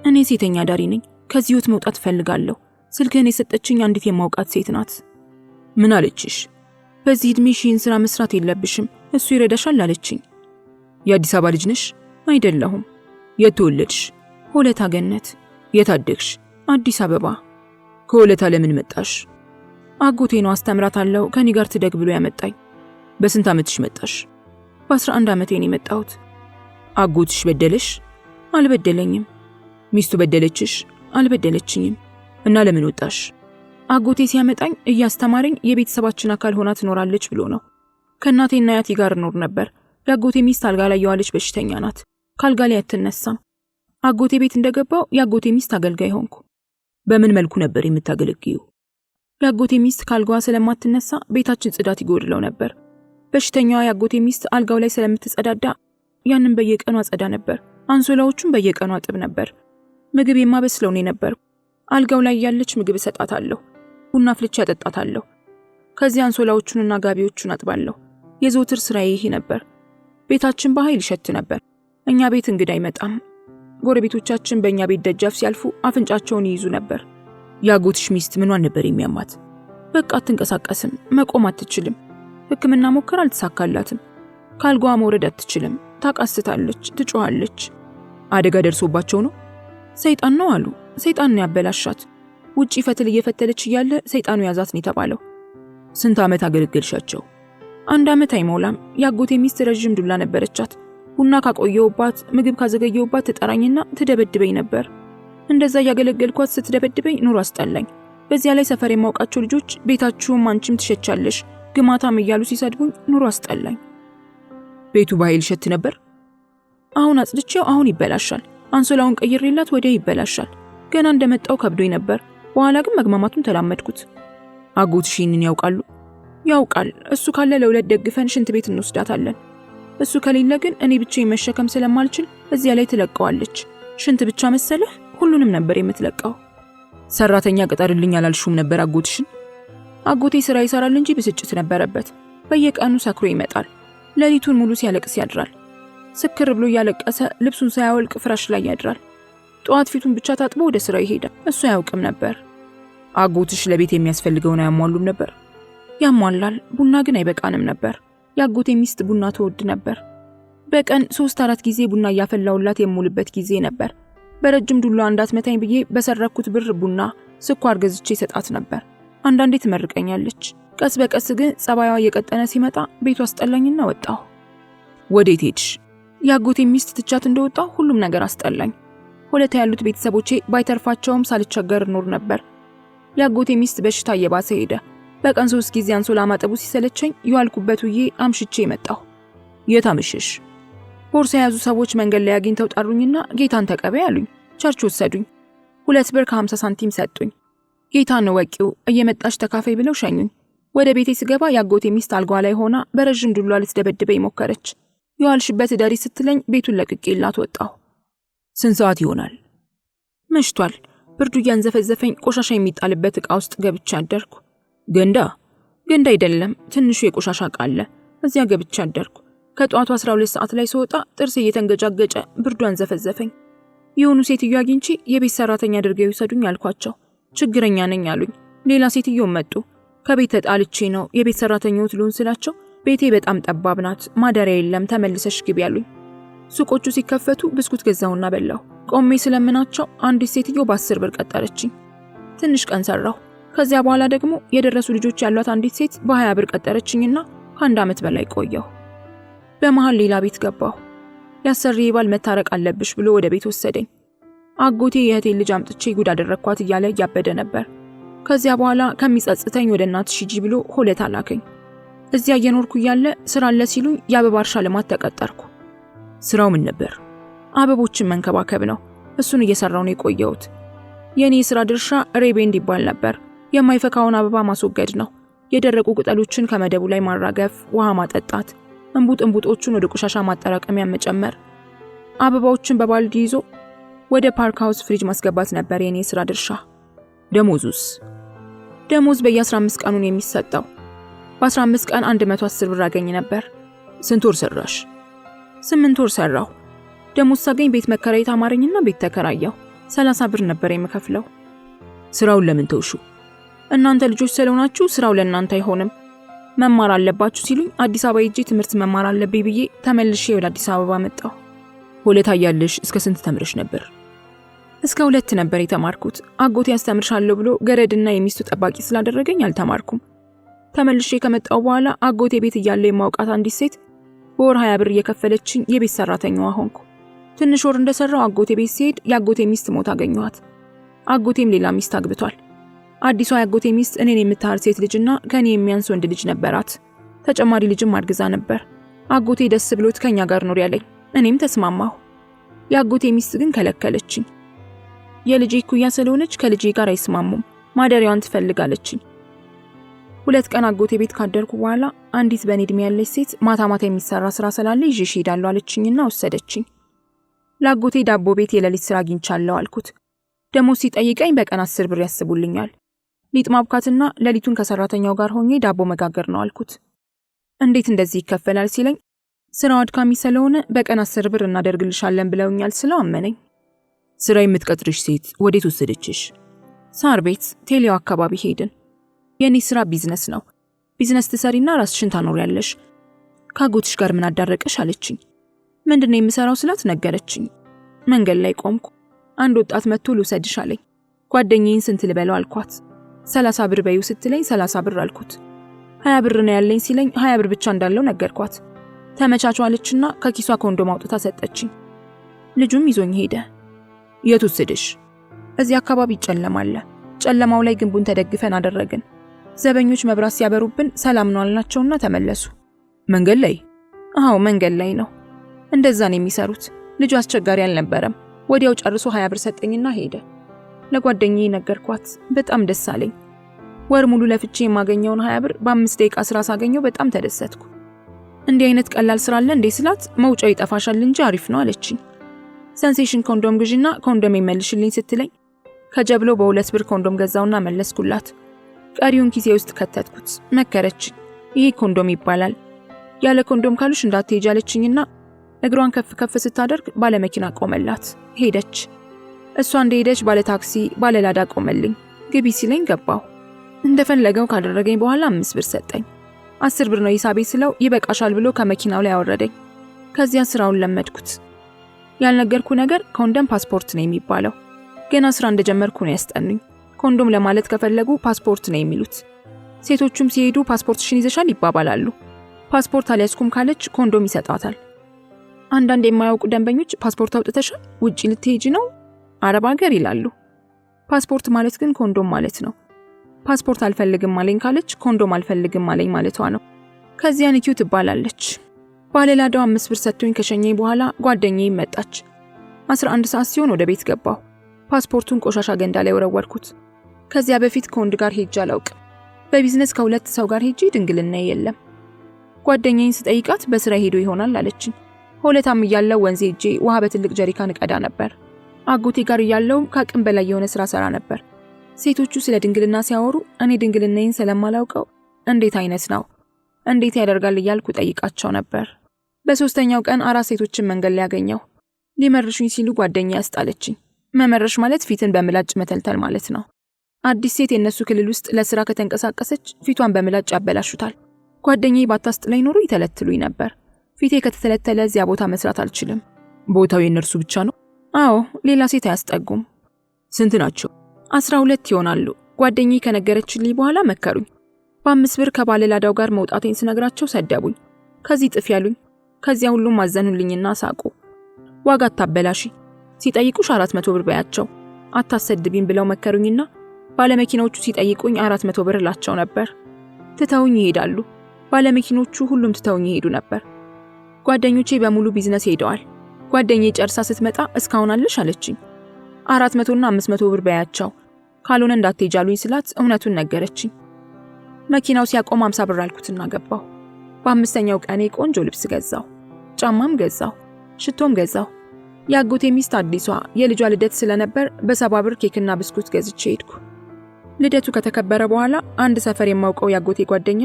እኔ ሴተኛ ዳሪ ነኝ። ከዚህ ህይወት መውጣት ፈልጋለሁ። ስልክህን የሰጠችኝ አንዲት የማውቃት ሴት ናት። ምን አለችሽ? በዚህ እድሜሽ ይህን ስራ መስራት የለብሽም፣ እሱ ይረዳሻል አለችኝ። የአዲስ አበባ ልጅ ነሽ? አይደለሁም። የት ተወለድሽ? ሆለታ ገነት። የት አደግሽ? አዲስ አበባ። ከሆለታ ለምን መጣሽ? አጎቴ ነው አስተምራታለሁ ከኔ ጋር ትደግ ብሎ ያመጣኝ። በስንት ዓመትሽ መጣሽ? በ11 ዓመቴ ነው የመጣሁት። አጎትሽ በደለሽ? አልበደለኝም። ሚስቱ በደለችሽ? አልበደለችኝም። እና ለምን ወጣሽ? አጎቴ ሲያመጣኝ እያስተማረኝ የቤተሰባችን አካል ሆና ትኖራለች ብሎ ነው። ከእናቴና አያቴ ጋር እኖር ነበር። የአጎቴ ሚስት አልጋ ላይ የዋለች በሽተኛ ናት። ካልጋ ላይ አትነሳም። አጎቴ ቤት እንደገባው የአጎቴ ሚስት አገልጋይ ሆንኩ። በምን መልኩ ነበር የምታገለግዩ? የአጎቴ ሚስት ካልጋዋ ስለማትነሳ ቤታችን ጽዳት ይጎድለው ነበር። በሽተኛዋ የአጎቴ ሚስት አልጋው ላይ ስለምትጸዳዳ ያንን በየቀኑ አጸዳ ነበር። አንሶላዎቹን በየቀኑ አጥብ ነበር። ምግብ የማበስለው እኔ ነበር። አልጋው ላይ ያለች ምግብ እሰጣታለሁ። ቡና አፍልቼ አጠጣታለሁ። ከዚያ አንሶላዎቹንና ጋቢዎቹን አጥባለሁ። የዘወትር ስራዬ ይሄ ነበር። ቤታችን በኃይል ይሸት ነበር። እኛ ቤት እንግዳ አይመጣም። ጎረቤቶቻችን በእኛ ቤት ደጃፍ ሲያልፉ አፍንጫቸውን ይይዙ ነበር። የአጎትሽ ሚስት ምኗን ነበር የሚያማት? በቃ አትንቀሳቀስም፣ መቆም አትችልም። ሕክምና ሞክራ አልተሳካላትም። ካልጋዋ መውረድ አትችልም። ታቃስታለች፣ ትጮኻለች። አደጋ ደርሶባቸው ነው? ሰይጣን ነው አሉ። ሰይጣን ነው ያበላሻት። ውጪ ፈትል እየፈተለች እያለ ሰይጣኑ ያዛት ነው የተባለው። ስንት ዓመት አገለገልሻቸው? 1 ዓመት አይሞላም። የአጎቴ ሚስት ረዥም ዱላ ነበረቻት። ቡና ካቆየውባት፣ ምግብ ካዘገየውባት ትጠራኝና ትደበድበኝ ነበር። እንደዛ እያገለገልኳት ስትደበድበኝ ኑሮ አስጠላኝ። በዚያ ላይ ሰፈር የማውቃቸው ልጆች ቤታችሁም አንቺም ትሸቻለሽ ግማታም እያሉ ሲሰድቡኝ ኑሮ አስጠላኝ። ቤቱ በኃይል ሸት ነበር? አሁን አጽድቼው አሁን ይበላሻል። አንሶላውን ቀይሬላት ወዲያ ይበላሻል። ገና እንደመጣው ከብዶኝ ነበር። በኋላ ግን መግማማቱን ተላመድኩት። አጎትሽ ይህንን ያውቃሉ? ያውቃል። እሱ ካለ ለሁለት ደግፈን ሽንት ቤት እንወስዳታለን። እሱ ከሌለ ግን እኔ ብቻዬን መሸከም ስለማልችል እዚያ ላይ ትለቀዋለች። ሽንት ብቻ መሰለህ ሁሉንም ነበር የምትለቀው። ሰራተኛ ቅጠርልኝ አላልሹም ነበር አጎትሽን? አጎቴ ስራ ይሰራል እንጂ ብስጭት ነበረበት። በየቀኑ ሰክሮ ይመጣል። ሌሊቱን ሙሉ ሲያለቅስ ያድራል። ስክር ብሎ እያለቀሰ ልብሱን ሳያወልቅ ፍራሽ ላይ ያድራል። ጠዋት ፊቱን ብቻ ታጥቦ ወደ ስራው ይሄዳል። እሱ አያውቅም ነበር። አጎትሽ ለቤት የሚያስፈልገውን አያሟሉም ነበር? ያሟላል። ቡና ግን አይበቃንም ነበር። የአጎቴ ሚስት ቡና ትወድ ነበር። በቀን 3-4 ጊዜ ቡና እያፈላውላት የምውልበት ጊዜ ነበር። በረጅም ዱላ እንዳትመታኝ ብዬ በሰረኩት ብር ቡና፣ ስኳር ገዝቼ ሰጣት ነበር። አንዳንዴ ትመርቀኛለች። ቀስ በቀስ ግን ጸባይዋ እየቀጠነ ሲመጣ ቤቱ አስጠላኝና ወጣሁ። ወዴት ሄድሽ? የአጎቴ ሚስት ትቻት እንደወጣሁ ሁሉም ነገር አስጠላኝ። ሆለታ ያሉት ቤተሰቦቼ ባይተርፋቸውም ሳልቸገር ኖር ነበር። የአጎቴ ሚስት በሽታ እየባሰ ሄደ። በቀን 3 ጊዜ አንሶላ ማጠቡ ሲሰለቸኝ የዋልኩበት ውዬ አምሽቼ መጣሁ። የት አመሸሽ? ቦርሳ የያዙ ሰዎች መንገድ ላይ አግኝተው ጠሩኝና ጌታን ተቀበይ አሉኝ። ቸርች ወሰዱኝ። 2 ብር ከ50 ሳንቲም ሰጡኝ። ጌታን ወቂው እየመጣሽ ተካፈይ ብለው ሸኙኝ። ወደ ቤቴ ስገባ የአጎቴ ሚስት አልጋዋ ላይ ሆና በረጅም ዱላ ልትደበድበኝ ሞከረች። የዋልሽበት ዳሪ ስትለኝ ቤቱን ለቅቄላት ወጣሁ። ስንት ሰዓት ይሆናል? መሽቷል። ብርዱ እያንዘፈዘፈኝ ቆሻሻ የሚጣልበት ዕቃ ውስጥ ገብቻ አደርኩ። ገንዳ አይደለም፣ ትንሹ የቆሻሻ ዕቃ አለ። እዚያ ገብቻ አደርኩ። ከጧቱ 12 ሰዓት ላይ ስወጣ ጥርስ እየተንገጫገጨ ብርዱ አንዘፈዘፈኝ። የሆኑ ሴትዮ አግኝቼ የቤት ሰራተኛ አድርገው ይሰዱኝ አልኳቸው። ችግረኛ ነኝ አሉኝ። ሌላ ሴትዮም መጡ። ከቤት ተጣልቼ ነው የቤት ሰራተኛው ትሉን ስላቸው ቤቴ በጣም ጠባብ ናት፣ ማደሪያ የለም፣ ተመልሰሽ ግቢ አሉኝ። ሱቆቹ ሲከፈቱ ብስኩት ገዛውና በላው። ቆሜ ስለምናቸው አንዲት ሴትዮ በ10 ብር ቀጠረችኝ። ትንሽ ቀን ሰራሁ። ከዚያ በኋላ ደግሞ የደረሱ ልጆች ያሏት አንዲት ሴት በ20 ብር ቀጠረችኝና ከ1 ዓመት በላይ ቆየሁ። በመሃል ሌላ ቤት ገባሁ። ያሰሪዬ ባል መታረቅ አለብሽ ብሎ ወደ ቤት ወሰደኝ። አጎቴ የእህቴን ልጅ አምጥቼ ጉድ አደረኳት እያለ እያበደ ነበር። ከዚያ በኋላ ከሚጸጽተኝ ወደ እናትሽ ሂጂ ብሎ ሆለታ ላከኝ። እዚያ እየኖርኩ እያለ ስራ አለ ሲሉኝ የአበባ እርሻ ልማት ተቀጠርኩ። ስራው ምን ነበር? አበቦችን መንከባከብ ነው። እሱን እየሰራው ነው የቆየሁት። የኔ የሥራ ድርሻ ሬቤንድ ይባል ነበር። የማይፈካውን አበባ ማስወገድ ነው። የደረቁ ቅጠሎችን ከመደቡ ላይ ማራገፍ፣ ውሃ ማጠጣት፣ እንቡጦቹን ወደ ቆሻሻ ማጠራቀሚያ መጨመር፣ አበባዎችን በባልዲ ይዞ ወደ ፓርክ ሃውስ ፍሪጅ ማስገባት ነበር የኔ የሥራ ድርሻ። ደሞዙስ? ደሞዝ በየ15 ቀኑን የሚሰጠው። በ15 ቀን 110 ብር አገኝ ነበር። ስንት ወር ሰራሽ? 8 ወር ሰራሁ። ደሞዝ ሳገኝ ቤት መከራየት አማረኝና ቤት ተከራየሁ። 30 ብር ነበር የምከፍለው። ስራውን ለምን ተውሹ? እናንተ ልጆች ስለሆናችሁ ስራው ለእናንተ አይሆንም፣ መማር አለባችሁ ሲሉኝ አዲስ አበባ ሄጄ ትምህርት መማር አለብኝ ብዬ ተመልሼ ወደ አዲስ አበባ መጣሁ። ሆለታ ያለሽ እስከ ስንት ተምረሽ ነበር? እስከ 2 ነበር የተማርኩት። አጎቴ ያስተምርሻለሁ ብሎ ገረድና የሚስቱ ጠባቂ ስላደረገኝ አልተማርኩም። ተመልሼ ከመጣሁ በኋላ አጎቴ ቤት እያለ የማውቃት አንዲት ሴት በወር 20 ብር እየከፈለችኝ የቤት ሰራተኛዋ ሆንኩ። ትንሽ ወር እንደሰራው አጎቴ ቤት ሲሄድ የአጎቴ ሚስት ሞት አገኘኋት። አጎቴም ሌላ ሚስት አግብቷል። አዲሷ የአጎቴ ሚስት እኔን የምታህል ሴት ልጅና ከኔ የሚያንስ ወንድ ልጅ ነበራት። ተጨማሪ ልጅም አርግዛ ነበር። አጎቴ ደስ ብሎት ከኛ ጋር ኖር ያለኝ፣ እኔም ተስማማሁ። የአጎቴ ሚስት ግን ከለከለችኝ። የልጄ ኩያ ስለሆነች ከልጄ ጋር አይስማሙም፣ ማደሪያዋን ትፈልጋለችኝ። 2 ቀን አጎቴ ቤት ካደርኩ በኋላ አንዲት በኔ እድሜ ያለች ሴት ማታ ማታ የሚሰራ ስራ ስላለ ይዤሽ እሄዳለሁ አለችኝና ወሰደችኝ። ለአጎቴ ዳቦ ቤት የሌሊት ስራ አግኝቻለሁ አልኩት። ደሞዝ ሲጠይቀኝ በቀን 10 ብር ያስቡልኛል። ሊጥ ማብካትና ሌሊቱን ከሰራተኛው ጋር ሆኜ ዳቦ መጋገር ነው አልኩት። እንዴት እንደዚህ ይከፈላል ሲለኝ ስራው አድካሚ ስለሆነ በቀን 10 ብር እናደርግልሻለን ብለውኛል ስለው አመነኝ። ስራ የምትቀጥርሽ ሴት ወዴት ወሰደችሽ? ሳር ቤት ቴሌው አካባቢ ሄድን። የኔ ስራ ቢዝነስ ነው። ቢዝነስ ትሰሪና ራስሽን ታኖሪያለሽ። ካጎትሽ ጋር ምን አዳረቀሽ አለችኝ። ምንድነው የምሰራው ስላት ነገረችኝ። መንገድ ላይ ቆምኩ። አንድ ወጣት መጥቶ ልውሰድሽ አለኝ። ጓደኛዬን ስንት ልበለው አልኳት። 30 ብር በይው ስትለኝ 30 ብር አልኩት። 20 ብር ነው ያለኝ ሲለኝ 20 ብር ብቻ እንዳለው ነገርኳት። ተመቻቿለችና ከኪሷ ኮንዶም አውጥታ ሰጠችኝ። ልጁም ይዞኝ ሄደ። የት ወሰደሽ? እዚህ አካባቢ ጨለማለ። ጨለማው ላይ ግንቡን ተደግፈን አደረግን። ዘበኞች መብራት ሲያበሩብን ሰላም ነው አልናቸውና ተመለሱ። መንገድ ላይ? አዎ መንገድ ላይ ነው። እንደዛ ነው የሚሰሩት። ልጁ አስቸጋሪ አልነበረም። ወዲያው ጨርሶ 20 ብር ሰጠኝና ሄደ። ለጓደኛዬ ነገርኳት። በጣም ደስ አለኝ። ወር ሙሉ ለፍቼ የማገኘውን 20 ብር በ5 ደቂቃ ስራ ሳገኘው በጣም ተደሰትኩ። እንዲህ አይነት ቀላል ስራ አለ እንዴ ስላት መውጫው ይጠፋሻል እንጂ አሪፍ ነው አለችኝ። ሰንሴሽን ኮንዶም ግዢና ኮንዶም ይመልሽልኝ ስትለኝ ከጀብሎ በ2 ብር ኮንዶም ገዛውና መለስኩላት። ቀሪውን ኪሴ ውስጥ ከተትኩት። መከረችኝ። ይሄ ኮንዶም ይባላል። ያለ ኮንዶም ካሉሽ እንዳትሄጂ አለችኝና እግሯን ከፍ ከፍ ስታደርግ ባለ መኪና ቆመላት። ሄደች። እሷ እንደሄደች ባለ ታክሲ ባለ ላዳ ቆመልኝ። ግቢ ሲለኝ ገባሁ። እንደፈለገው ካደረገኝ በኋላ 5 ብር ሰጠኝ። 10 ብር ነው ሂሳቤ ስለው ይበቃሻል ብሎ ከመኪናው ላይ አወረደኝ። ከዚያ ስራውን ለመድኩት። ያልነገርኩ ነገር ኮንዶም ፓስፖርት ነው የሚባለው። ገና ስራ እንደጀመርኩ ነው ያስጠኑኝ። ኮንዶም ለማለት ከፈለጉ ፓስፖርት ነው የሚሉት። ሴቶቹም ሲሄዱ ፓስፖርትሽን ይዘሻል ይባባላሉ። ፓስፖርት አልያዝኩም ካለች ኮንዶም ይሰጣታል። አንዳንድ የማያውቁ ደንበኞች ፓስፖርት አውጥተሻል? ውጪ ልትሄጂ ነው? አረብ ሀገር ይላሉ። ፓስፖርት ማለት ግን ኮንዶም ማለት ነው። ፓስፖርት አልፈልግም አለኝ ካለች ኮንዶም አልፈልግም አለኝ ማለቷ ነው። ከዚያ ንኪው ትባላለች። ባለላዳው 5 ብር ሰጥቶኝ ከሸኘኝ በኋላ ጓደኛዬ መጣች። 11 ሰዓት ሲሆን ወደ ቤት ገባሁ። ፓስፖርቱን ቆሻሻ ገንዳ ላይ ወረወርኩት። ከዚያ በፊት ከወንድ ጋር ሄጄ አላውቅም። በቢዝነስ ከ2 ሰው ጋር ሄጄ ድንግልና የለም። ጓደኛዬን ስጠይቃት በስራ ሄዶ ይሆናል አለችኝ። ሆለታም እያለው ወንዝ ሄጄ ውሃ በትልቅ ጀሪካን እቀዳ ነበር። አጎቴ ጋር እያለው ከአቅም በላይ የሆነ ስራ ሰራ ነበር። ሴቶቹ ስለ ድንግልና ሲያወሩ እኔ ድንግልናዬን ስለማላውቀው እንዴት አይነት ነው እንዴት ያደርጋል እያልኩ ጠይቃቸው ነበር። በ3ኛው ቀን 4 ሴቶችን መንገድ ላይ ያገኘው። ሊመርሹኝ ሲሉ ጓደኛዬ አስጣለችኝ። መመረሽ ማለት ፊትን በምላጭ መተልተል ማለት ነው። አዲስ ሴት የነሱ ክልል ውስጥ ለስራ ከተንቀሳቀሰች ፊቷን በምላጭ ያበላሹታል። ጓደኛዬ ባታስጥለኝ ኖሮ ይተለትሉኝ ነበር። ፊቴ ከተተለተለ እዚያ ቦታ መስራት አልችልም። ቦታው የነርሱ ብቻ ነው? አዎ፣ ሌላ ሴት አያስጠጉም። ስንት ናቸው? 12 ይሆናሉ። ጓደኛዬ ከነገረችልኝ በኋላ መከሩኝ። በ5 ብር ከባለላዳው ጋር መውጣቴን ስነግራቸው ሰደቡኝ። ከዚህ ጥፍ ያሉኝ። ከዚያ ሁሉም አዘኑልኝና ሳቁ። ዋጋ አታበላሺ፣ ሲጠይቁሽ 400 ብር በያቸው፣ አታሰድቢም ብለው መከሩኝና ባለመኪናዎቹ ሲጠይቁኝ 400 ብር ላቸው ነበር። ትተውኝ ይሄዳሉ። ባለመኪኖቹ ሁሉም ትተውኝ ይሄዱ ነበር። ጓደኞቼ በሙሉ ቢዝነስ ሄደዋል። ጓደኛዬ ጨርሳ ስትመጣ እስካሁን አለሽ አለችኝ። 400 እና 500 ብር በያቸው ካልሆነ እንዳትሄጃሉኝ ስላት እውነቱን ነገረችኝ። መኪናው ሲያቆም 50 ብር አልኩትና ገባሁ። በ5ኛው ቀኔ ቆንጆ ልብስ ገዛሁ፣ ጫማም ገዛሁ፣ ሽቶም ገዛሁ። የአጎቴ ሚስት አዲሷ የልጇ ልደት ስለነበር በ70 ብር ኬክና ብስኩት ገዝቼ ሄድኩ። ልደቱ ከተከበረ በኋላ አንድ ሰፈር የማውቀው የአጎቴ ጓደኛ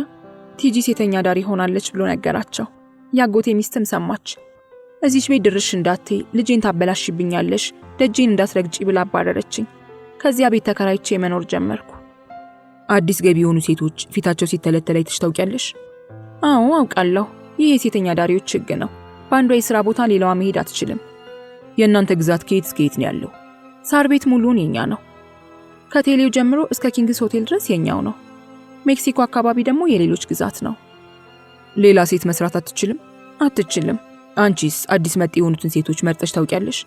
ቲጂ ሴተኛ ዳሪ ሆናለች ብሎ ነገራቸው። የአጎቴ ሚስትም ሰማች። እዚች ቤት ድርሽ እንዳትይ ልጄን ታበላሽብኛለሽ፣ ደጄን እንዳትረግጪ ብላ አባረረችኝ። ከዚያ ቤት ተከራይቼ መኖር ጀመርኩ። አዲስ ገቢ የሆኑ ሴቶች ፊታቸው ሲተለተለ አይተሽ ታውቂያለሽ? አዎ አውቃለሁ። ይህ የሴተኛ ዳሪዎች ሕግ ነው። በአንዷ የሥራ ቦታ ሌላዋ መሄድ አትችልም። የእናንተ ግዛት ከየት እስከ የት ነው ያለው? ሳር ቤት ሙሉን የኛ ነው። ከቴሌው ጀምሮ እስከ ኪንግስ ሆቴል ድረስ የኛው ነው። ሜክሲኮ አካባቢ ደግሞ የሌሎች ግዛት ነው። ሌላ ሴት መስራት አትችልም? አትችልም። አንቺስ አዲስ መጤ የሆኑትን ሴቶች መርጠሽ ታውቂያለሽ?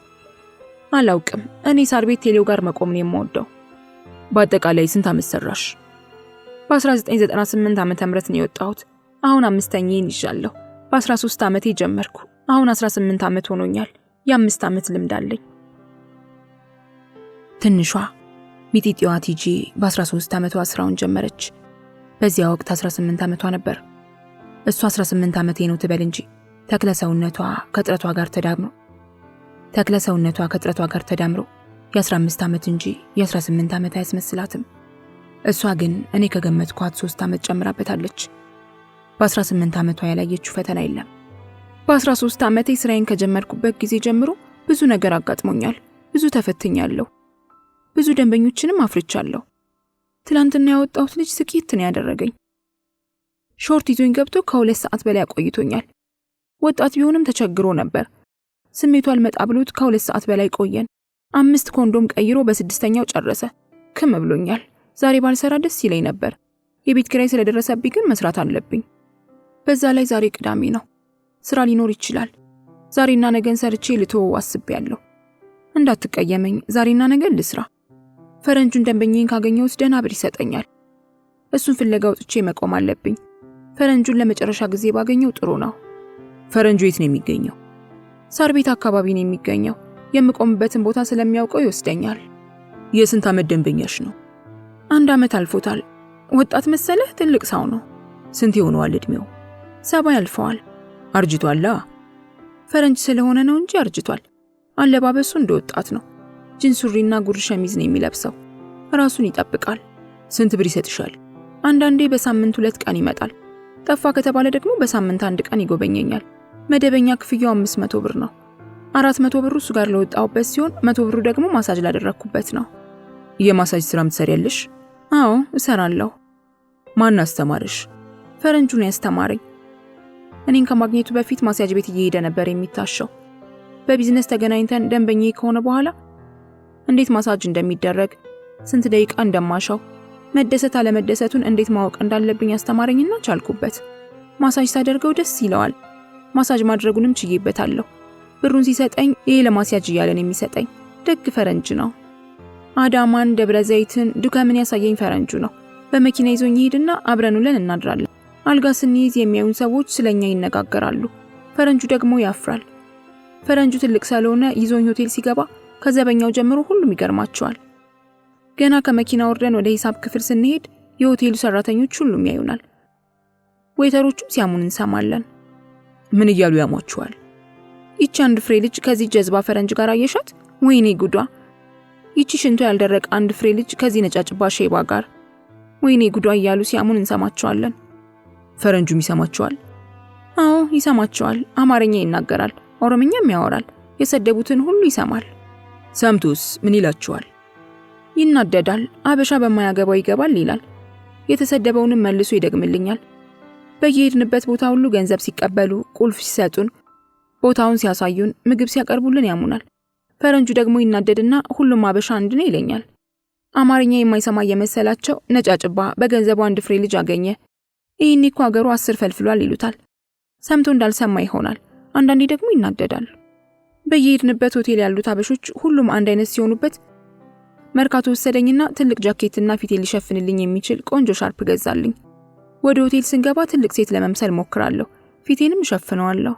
አላውቅም። እኔ ሳር ቤት ቴሌው ጋር መቆም ነው የምወደው። በአጠቃላይ ስንት ዓመት ሰራሽ? በ1998 ዓመተ ምህረት ነው የወጣሁት። አሁን 5ኛዬን ይዣለሁ። በ13 ዓመቴ ጀመርኩ። አሁን 18 ዓመት ሆኖኛል። የ5 ዓመት ልምድ አለኝ። ትንሿ ሚጢጢዋ ቲጂ በ13 ዓመቷ ስራውን ጀመረች። በዚያ ወቅት 18 ዓመቷ ነበር። እሷ 18 ዓመቴ ነው ትበል እንጂ ተክለ ሰውነቷ ከጥረቷ ጋር ተዳምሮ የ15 ዓመት እንጂ የ18 ዓመት አያስመስላትም። እሷ ግን እኔ ከገመትኳት 3 ዓመት ጨምራበታለች። በ18 ዓመቷ ያላየችው ፈተና የለም። በ13 ዓመቴ ስራዬን ከጀመርኩበት ጊዜ ጀምሮ ብዙ ነገር አጋጥሞኛል። ብዙ ተፈትኛለሁ። ብዙ ደንበኞችንም አፍርቻለሁ። ትላንትና ያወጣሁት ልጅ ስቂት ነው ያደረገኝ። ሾርት ይዞኝ ገብቶ ከ2 ሰዓት በላይ አቆይቶኛል። ወጣት ቢሆንም ተቸግሮ ነበር። ስሜቱ አልመጣ ብሎት ከ2 ሰዓት በላይ ቆየን። 5 ኮንዶም ቀይሮ በ6ኛው ጨረሰ። ክም ብሎኛል። ዛሬ ባልሰራ ደስ ይለኝ ነበር። የቤት ኪራይ ስለደረሰብኝ ግን መስራት አለብኝ። በዛ ላይ ዛሬ ቅዳሜ ነው። ስራ ሊኖር ይችላል። ዛሬና ነገን ሰርቼ ልተወው አስቤያለሁ። እንዳትቀየመኝ፣ ዛሬና ነገን ልስራ። ፈረንጁን ደንበኛዬን ካገኘሁት ደህና ብር ይሰጠኛል። እሱን ፍለጋ ወጥቼ መቆም አለብኝ። ፈረንጁን ለመጨረሻ ጊዜ ባገኘው ጥሩ ነው። ፈረንጁ የት ነው የሚገኘው? ሳር ቤት አካባቢ ነው የሚገኘው። የምቆምበትን ቦታ ስለሚያውቀው ይወስደኛል። የስንት ዓመት ደንበኛሽ ነው? 1 ዓመት አልፎታል። ወጣት መሰለህ? ትልቅ ሰው ነው። ስንት ይሆነዋል እድሜው? 70 ያልፈዋል። አርጅቷላ? ፈረንጅ ስለሆነ ነው እንጂ አርጅቷል። አለባበሱ እንደ ወጣት ነው። ጂንስ ሱሪና ጉር ሸሚዝ ነው የሚለብሰው። ራሱን ይጠብቃል። ስንት ብር ይሰጥሻል? አንዳንዴ በሳምንት 2 ቀን ይመጣል። ጠፋ ከተባለ ደግሞ በሳምንት 1 ቀን ይጎበኘኛል። መደበኛ ክፍያው 500 ብር ነው። 400 ብሩ እሱ ጋር ለወጣውበት ሲሆን 100 ብሩ ደግሞ ማሳጅ ላደረኩበት ነው። የማሳጅ ስራም ትሰሪያለሽ? አዎ እሰራለሁ። ማን አስተማርሽ? ፈረንጁ ነው ያስተማረኝ። እኔን ከማግኘቱ በፊት ማሳጅ ቤት እየሄደ ነበር የሚታሸው። በቢዝነስ ተገናኝተን ደንበኛዬ ከሆነ በኋላ እንዴት ማሳጅ እንደሚደረግ፣ ስንት ደቂቃ እንደማሻው፣ መደሰት አለመደሰቱን እንዴት ማወቅ እንዳለብኝ አስተማረኝና ቻልኩበት። ማሳጅ ሳደርገው ደስ ይለዋል። ማሳጅ ማድረጉንም ችዬበታለሁ። ብሩን ሲሰጠኝ ይሄ ለማስያጅ እያለን የሚሰጠኝ ደግ ፈረንጅ ነው። አዳማን፣ ደብረ ዘይትን፣ ዱከምን ያሳየኝ ፈረንጁ ነው። በመኪና ይዞኝ ይሄድና አብረን ውለን እናድራለን። አልጋ ስንይዝ የሚያዩን ሰዎች ስለኛ ይነጋገራሉ። ፈረንጁ ደግሞ ያፍራል። ፈረንጁ ትልቅ ስለሆነ ይዞኝ ሆቴል ሲገባ ከዘበኛው ጀምሮ ሁሉም ይገርማቸዋል። ገና ከመኪና ወርደን ወደ ሂሳብ ክፍል ስንሄድ የሆቴሉ ሰራተኞች ሁሉም ያዩናል። ዌተሮቹም ሲያሙን እንሰማለን። ምን እያሉ ያሟቸዋል? ይቺ 1 ፍሬ ልጅ ከዚህ ጀዝባ ፈረንጅ ጋር አየሻት? ወይኔ ጉዷ! ይቺ ሽንቷ ያልደረቀ 1 ፍሬ ልጅ ከዚህ ነጫጭባ ሼባ ጋር ወይኔ ጉዷ እያሉ ሲያሙን እንሰማቸዋለን። ፈረንጁም ይሰማቸዋል? አዎ ይሰማቸዋል። አማርኛ ይናገራል፣ ኦሮምኛም ያወራል። የሰደቡትን ሁሉ ይሰማል። ሰምቶስ ምን ይላቸዋል? ይናደዳል። አበሻ በማያገባው ይገባል ይላል። የተሰደበውንም መልሶ ይደግምልኛል። በየሄድንበት ቦታ ሁሉ ገንዘብ ሲቀበሉ፣ ቁልፍ ሲሰጡን፣ ቦታውን ሲያሳዩን፣ ምግብ ሲያቀርቡልን ያሙናል። ፈረንጁ ደግሞ ይናደድና ሁሉም አበሻ አንድ ነው ይለኛል። አማርኛ የማይሰማ የመሰላቸው ነጫጭባ በገንዘቡ 1 ፍሬ ልጅ አገኘ፣ ይህኔ እኮ አገሩ 10 ፈልፍሏል ይሉታል። ሰምቶ እንዳልሰማ ይሆናል። አንዳንዴ ደግሞ ይናደዳል። በየሄድንበት ሆቴል ያሉት አበሾች ሁሉም አንድ አይነት ሲሆኑበት መርካቶ ወሰደኝና ትልቅ ጃኬትና ፊቴን ሊሸፍንልኝ የሚችል ቆንጆ ሻርፕ ገዛልኝ። ወደ ሆቴል ስንገባ ትልቅ ሴት ለመምሰል ሞክራለሁ። ፊቴንም እሸፍነዋለሁ።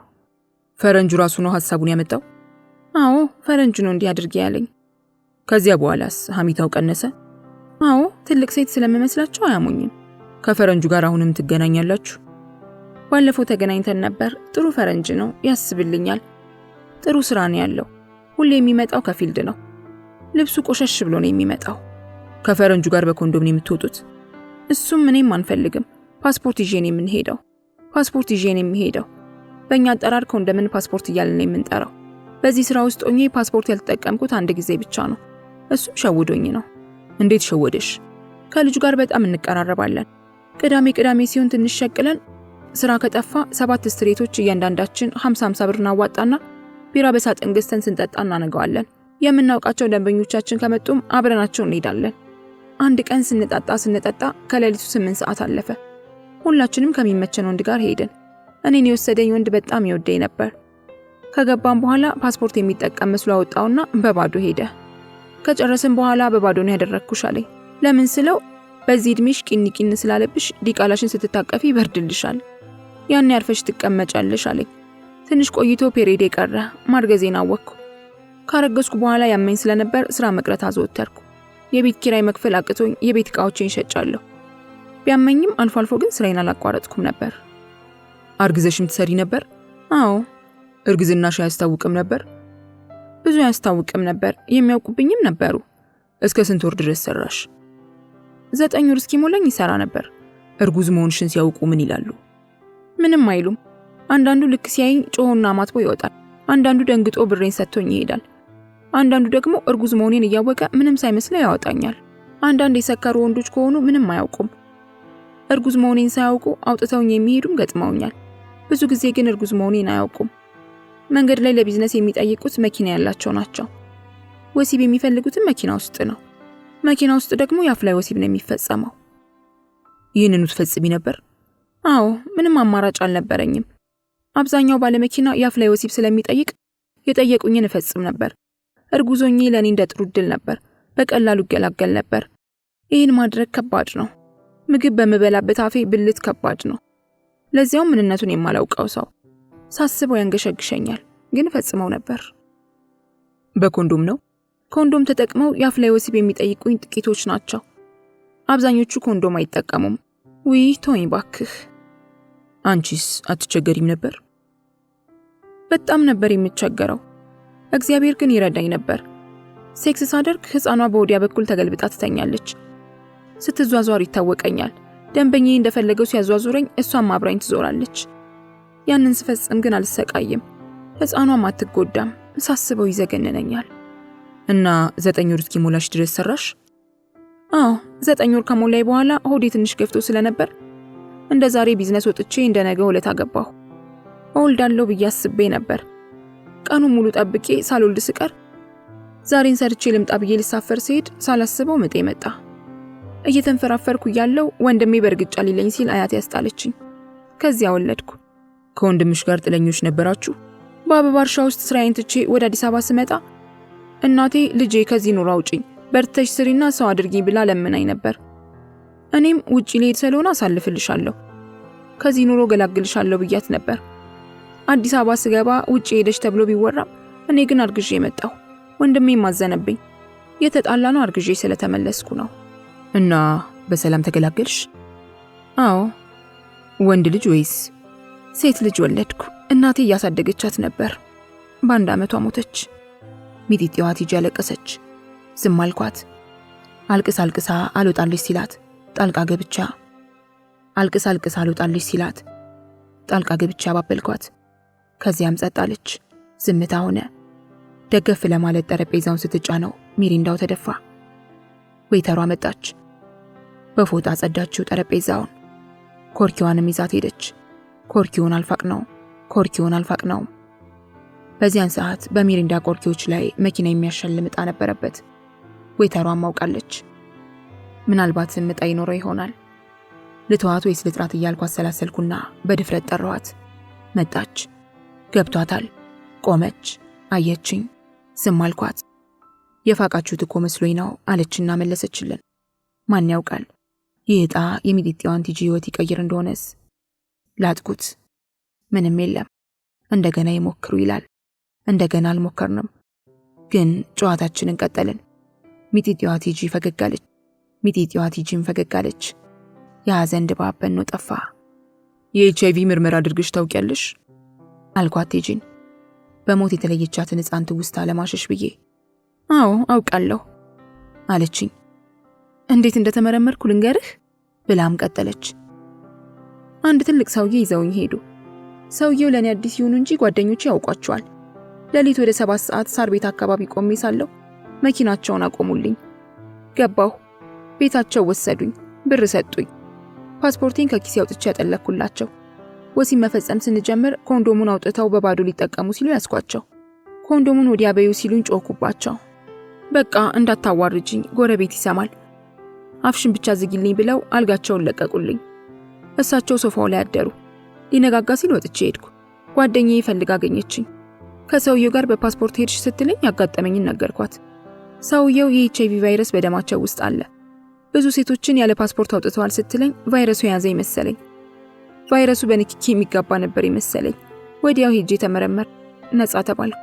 ፈረንጁ ራሱ ነው ሐሳቡን ያመጣው? አዎ ፈረንጁ ነው እንዲህ አድርጌ ያለኝ። ከዚያ በኋላስ ሐሚታው ቀነሰ? አዎ ትልቅ ሴት ስለምመስላቸው አያሙኝም። ከፈረንጁ ጋር አሁንም ትገናኛላችሁ? ባለፈው ተገናኝተን ነበር። ጥሩ ፈረንጅ ነው፣ ያስብልኛል። ጥሩ ስራ ነው ያለው። ሁሌ የሚመጣው ከፊልድ ነው። ልብሱ ቆሸሽ ብሎ ነው የሚመጣው። ከፈረንጁ ጋር በኮንዶም ነው የምትወጡት? እሱም እኔም አንፈልግም። ፓስፖርት ይዤ ነው የምንሄደው። ፓስፖርት ይዤ ነው የሚሄደው። በእኛ አጠራር ኮንዶምን ፓስፖርት እያልን ነው የምንጠራው። በዚህ ስራ ውስጥ ሆኜ ፓስፖርት ያልተጠቀምኩት 1 ጊዜ ብቻ ነው። እሱም ሸውዶኝ ነው። እንዴት ሸወደሽ? ከልጁ ጋር በጣም እንቀራረባለን። ቅዳሜ ሲሆን ትንሽ ሸቅለን ስራ ከጠፋ 7 ስትሬቶች እያንዳንዳችን 50 ብር እናዋጣና ቢራ በሳጥን ገዝተን ስንጠጣ እናነጋዋለን። የምናውቃቸው ደንበኞቻችን ከመጡም አብረናቸው እንሄዳለን። አንድ ቀን ስንጠጣ ከሌሊቱ 8 ሰዓት አለፈ። ሁላችንም ከሚመቸን ወንድ ጋር ሄድን። እኔን የወሰደኝ ወንድ በጣም ይወደኝ ነበር። ከገባን በኋላ ፓስፖርት የሚጠቀም መስሎ አወጣውና በባዶ ሄደ። ከጨረስን በኋላ በባዶ ነው ያደረግኩሽ አለኝ። ለምን ስለው በዚህ እድሜሽ ቂንቂን ስላለብሽ ዲቃላሽን ስትታቀፊ ይበርድልሻል፣ ያን ያርፈሽ ትቀመጫለሽ አለኝ። ትንሽ ቆይቶ ፔሬድ ቀረ። ማርገዜን አወቅኩ። ካረገዝኩ በኋላ ያመኝ ስለነበር ስራ መቅረት አዘወተርኩ። የቤት ኪራይ መክፈል አቅቶኝ የቤት ዕቃዎችን ሸጫለሁ። ቢያመኝም አልፎ አልፎ ግን ስራዬን አላቋረጥኩም ነበር። አርግዘሽም ትሰሪ ነበር? አዎ። እርግዝናሽ አያስታውቅም ነበር? ብዙ አያስታውቅም ነበር። የሚያውቁብኝም ነበሩ። እስከ ስንት ወር ድረስ ሰራሽ? 9 ወር እስኪሞላኝ ይሰራ ነበር። እርጉዝ መሆንሽን ሲያውቁ ምን ይላሉ? ምንም አይሉም። አንዳንዱ ልክ ሲያይኝ ጮሆና ማጥቦ ይወጣል። አንዳንዱ ደንግጦ ብሬን ሰጥቶኝ ይሄዳል። አንዳንዱ ደግሞ እርጉዝ መሆኔን እያወቀ ምንም ሳይመስለው ያወጣኛል። አንዳንድ የሰከሩ ወንዶች ከሆኑ ምንም አያውቁም። እርጉዝ መሆኔን ሳያውቁ አውጥተውኝ የሚሄዱም ገጥመውኛል። ብዙ ጊዜ ግን እርጉዝ መሆኔን አያውቁም። መንገድ ላይ ለቢዝነስ የሚጠይቁት መኪና ያላቸው ናቸው። ወሲብ የሚፈልጉትም መኪና ውስጥ ነው። መኪና ውስጥ ደግሞ የአፍ ላይ ወሲብ ነው የሚፈጸመው። ይህንኑ ትፈጽሚ ነበር? አዎ፣ ምንም አማራጭ አልነበረኝም። አብዛኛው ባለመኪና የአፍ ላይ ወሲብ ስለሚጠይቅ የጠየቁኝን እፈጽም ነበር። እርጉዞኜ ለእኔ እንደ ጥሩ ዕድል ነበር። በቀላሉ እገላገል ነበር። ይህን ማድረግ ከባድ ነው። ምግብ በምበላበት አፌ ብልት ከባድ ነው። ለዚያውም ምንነቱን የማላውቀው ሰው ሳስበው ያንገሸግሸኛል፣ ግን ፈጽመው ነበር። በኮንዶም ነው? ኮንዶም ተጠቅመው የአፍ ላይ ወሲብ የሚጠይቁኝ ጥቂቶች ናቸው። አብዛኞቹ ኮንዶም አይጠቀሙም። ውይ ተወኝ ባክህ። አንቺስ አትቸገሪም ነበር? በጣም ነበር የምቸገረው። እግዚአብሔር ግን ይረዳኝ ነበር። ሴክስ ሳደርግ ሕፃኗ በወዲያ በኩል ተገልብጣ ትተኛለች። ስትዟዟር ይታወቀኛል። ደንበኛዬ እንደፈለገው ሲያዟዙረኝ እሷም አብራኝ ትዞራለች። ያንን ስፈጽም ግን አልሰቃይም። ሕፃኗም አትጎዳም። ሳስበው ይዘገንነኛል። እና 9 ወር እስኪሞላሽ ድረስ ሰራሽ? አዎ፣ 9 ወር ከሞላኝ በኋላ ሆዴ ትንሽ ገፍቶ ስለነበር እንደ ዛሬ ቢዝነስ ወጥቼ እንደ ነገ ሁለት አገባሁ። እወልዳለሁ ብዬ አስቤ ነበር። ቀኑን ሙሉ ጠብቄ ሳልወልድ ስቀር ዛሬን ሰርቼ ልምጣ ብዬ ልሳፈር ሲሄድ ሳላስበው ምጤ መጣ። እየተንፈራፈርኩ እያለሁ ወንድሜ በእርግጫ ሊለኝ ሲል አያቴ ያስጣለችኝ። ከዚያ ወለድኩ። ከወንድምሽ ጋር ጥለኞች ነበራችሁ? በአበባ እርሻ ውስጥ ስራዬን ትቼ ወደ አዲስ አበባ ስመጣ እናቴ ልጄ ከዚህ ኑሮ አውጪኝ፣ በርተሽ ስሪና ሰው አድርጊኝ ብላ ለምናኝ ነበር። እኔም ውጪ ልሄድ ስለሆነ አሳልፍልሻለሁ፣ ከዚህ ኑሮ ገላግልሻለሁ ብያት ነበር። አዲስ አበባ ስገባ ውጪ ሄደሽ ተብሎ ቢወራም እኔ ግን አርግዤ መጣሁ። ወንድሜ ማዘነብኝ። የተጣላ ነው አርግዤ ስለተመለስኩ ነው። እና በሰላም ተገላገልሽ? አዎ። ወንድ ልጅ ወይስ ሴት ልጅ ወለድኩ። እናቴ እያሳደገቻት ነበር። በ1 ዓመቷ ሞተች። ሚጢጢዋ ቲጂ አለቀሰች። ዝም አልኳት። አልቅስ አልቅሳ አልወጣልሽ ሲላት ጣልቃ ገብቻ አልቅስ አልቅሳ አልወጣልሽ ሲላት ጣልቃ ገብቻ አባበልኳት። ከዚያም ጸጣለች። ዝምታ ሆነ። ደገፍ ለማለት ጠረጴዛውን ስትጫነው ሚሪንዳው ተደፋ። ዌይተሯ መጣች። በፎጣ ጸዳችው ጠረጴዛውን። ኮርኪዋንም ይዛት ሄደች። ኮርኪውን አልፋቅነው። በዚያን ሰዓት በሚሪንዳ ቆርኪዎች ላይ መኪና የሚያሸልም ዕጣ ነበረበት። ዌይተሯም ማውቃለች። ምናልባትም ዕጣ ይኖረው ይሆናል። ልተዋት ወይስ ልጥራት እያልኩ አሰላሰልኩና በድፍረት ጠራኋት። መጣች። ገብቷታል። ቆመች። አየችኝ። ዝም አልኳት። የፋቃችሁት እኮ መስሎኝ ነው አለችና መለሰችልን። ማን ያውቃል ይህ ዕጣ የሚጢጢዋን ቲጂ ሕይወት ይቀይር እንደሆነስ? ላጥኩት። ምንም የለም። እንደገና ይሞክሩ ይላል። እንደገና አልሞከርንም፣ ግን ጨዋታችንን ቀጠልን። ሚጢጢዋ ቲጂ ፈገጋለች። ሚጢጢዋ ቲጂም ፈገጋለች። የሐዘን ድባብ በኖ ጠፋ። የኤችአይቪ ምርመራ አድርገሽ ታውቂያለሽ? አልኳት ቲጂን በሞት የተለየቻትን ሕፃን ትውስታ ለማሸሽ ብዬ። አዎ አውቃለሁ አለችኝ። እንዴት እንደተመረመርኩ ልንገርህ ብላም ቀጠለች። አንድ ትልቅ ሰውዬ ይዘውኝ ሄዱ። ሰውየው ለኔ አዲስ ይሁን እንጂ ጓደኞቼ ያውቋቸዋል። ሌሊት ወደ 7 ሰዓት ሳር ቤት አካባቢ ቆሜ ሳለሁ መኪናቸውን አቆሙልኝ። ገባሁ። ቤታቸው ወሰዱኝ። ብር ሰጡኝ። ፓስፖርቴን ከኪሴ አውጥቼ ያጠለኩላቸው። ወሲብ መፈጸም ስንጀምር ኮንዶሙን አውጥተው በባዶ ሊጠቀሙ ሲሉ ያስኳቸው። ኮንዶሙን ወዲያ በዩ ሲሉኝ ጮኩባቸው። በቃ እንዳታዋርጅኝ፣ ጎረቤት ይሰማል፣ አፍሽን ብቻ ዝጊልኝ ብለው አልጋቸውን ለቀቁልኝ። እሳቸው ሶፋው ላይ አደሩ። ሊነጋጋ ሲል ወጥቼ ሄድኩ። ጓደኛዬ ፈልጋ አገኘችኝ። ከሰውየው ጋር በፓስፖርት ሄድሽ ስትለኝ ያጋጠመኝን ነገርኳት። ሰውየው የኤችአይቪ ቫይረስ በደማቸው ውስጥ አለ፣ ብዙ ሴቶችን ያለ ፓስፖርት አውጥተዋል ስትለኝ ቫይረሱ የያዘ መሰለኝ። ቫይረሱ በንክኪ የሚጋባ ነበር መሰለኝ። ወዲያው ሄጄ ተመረመር፣ ነጻ ተባልኩ።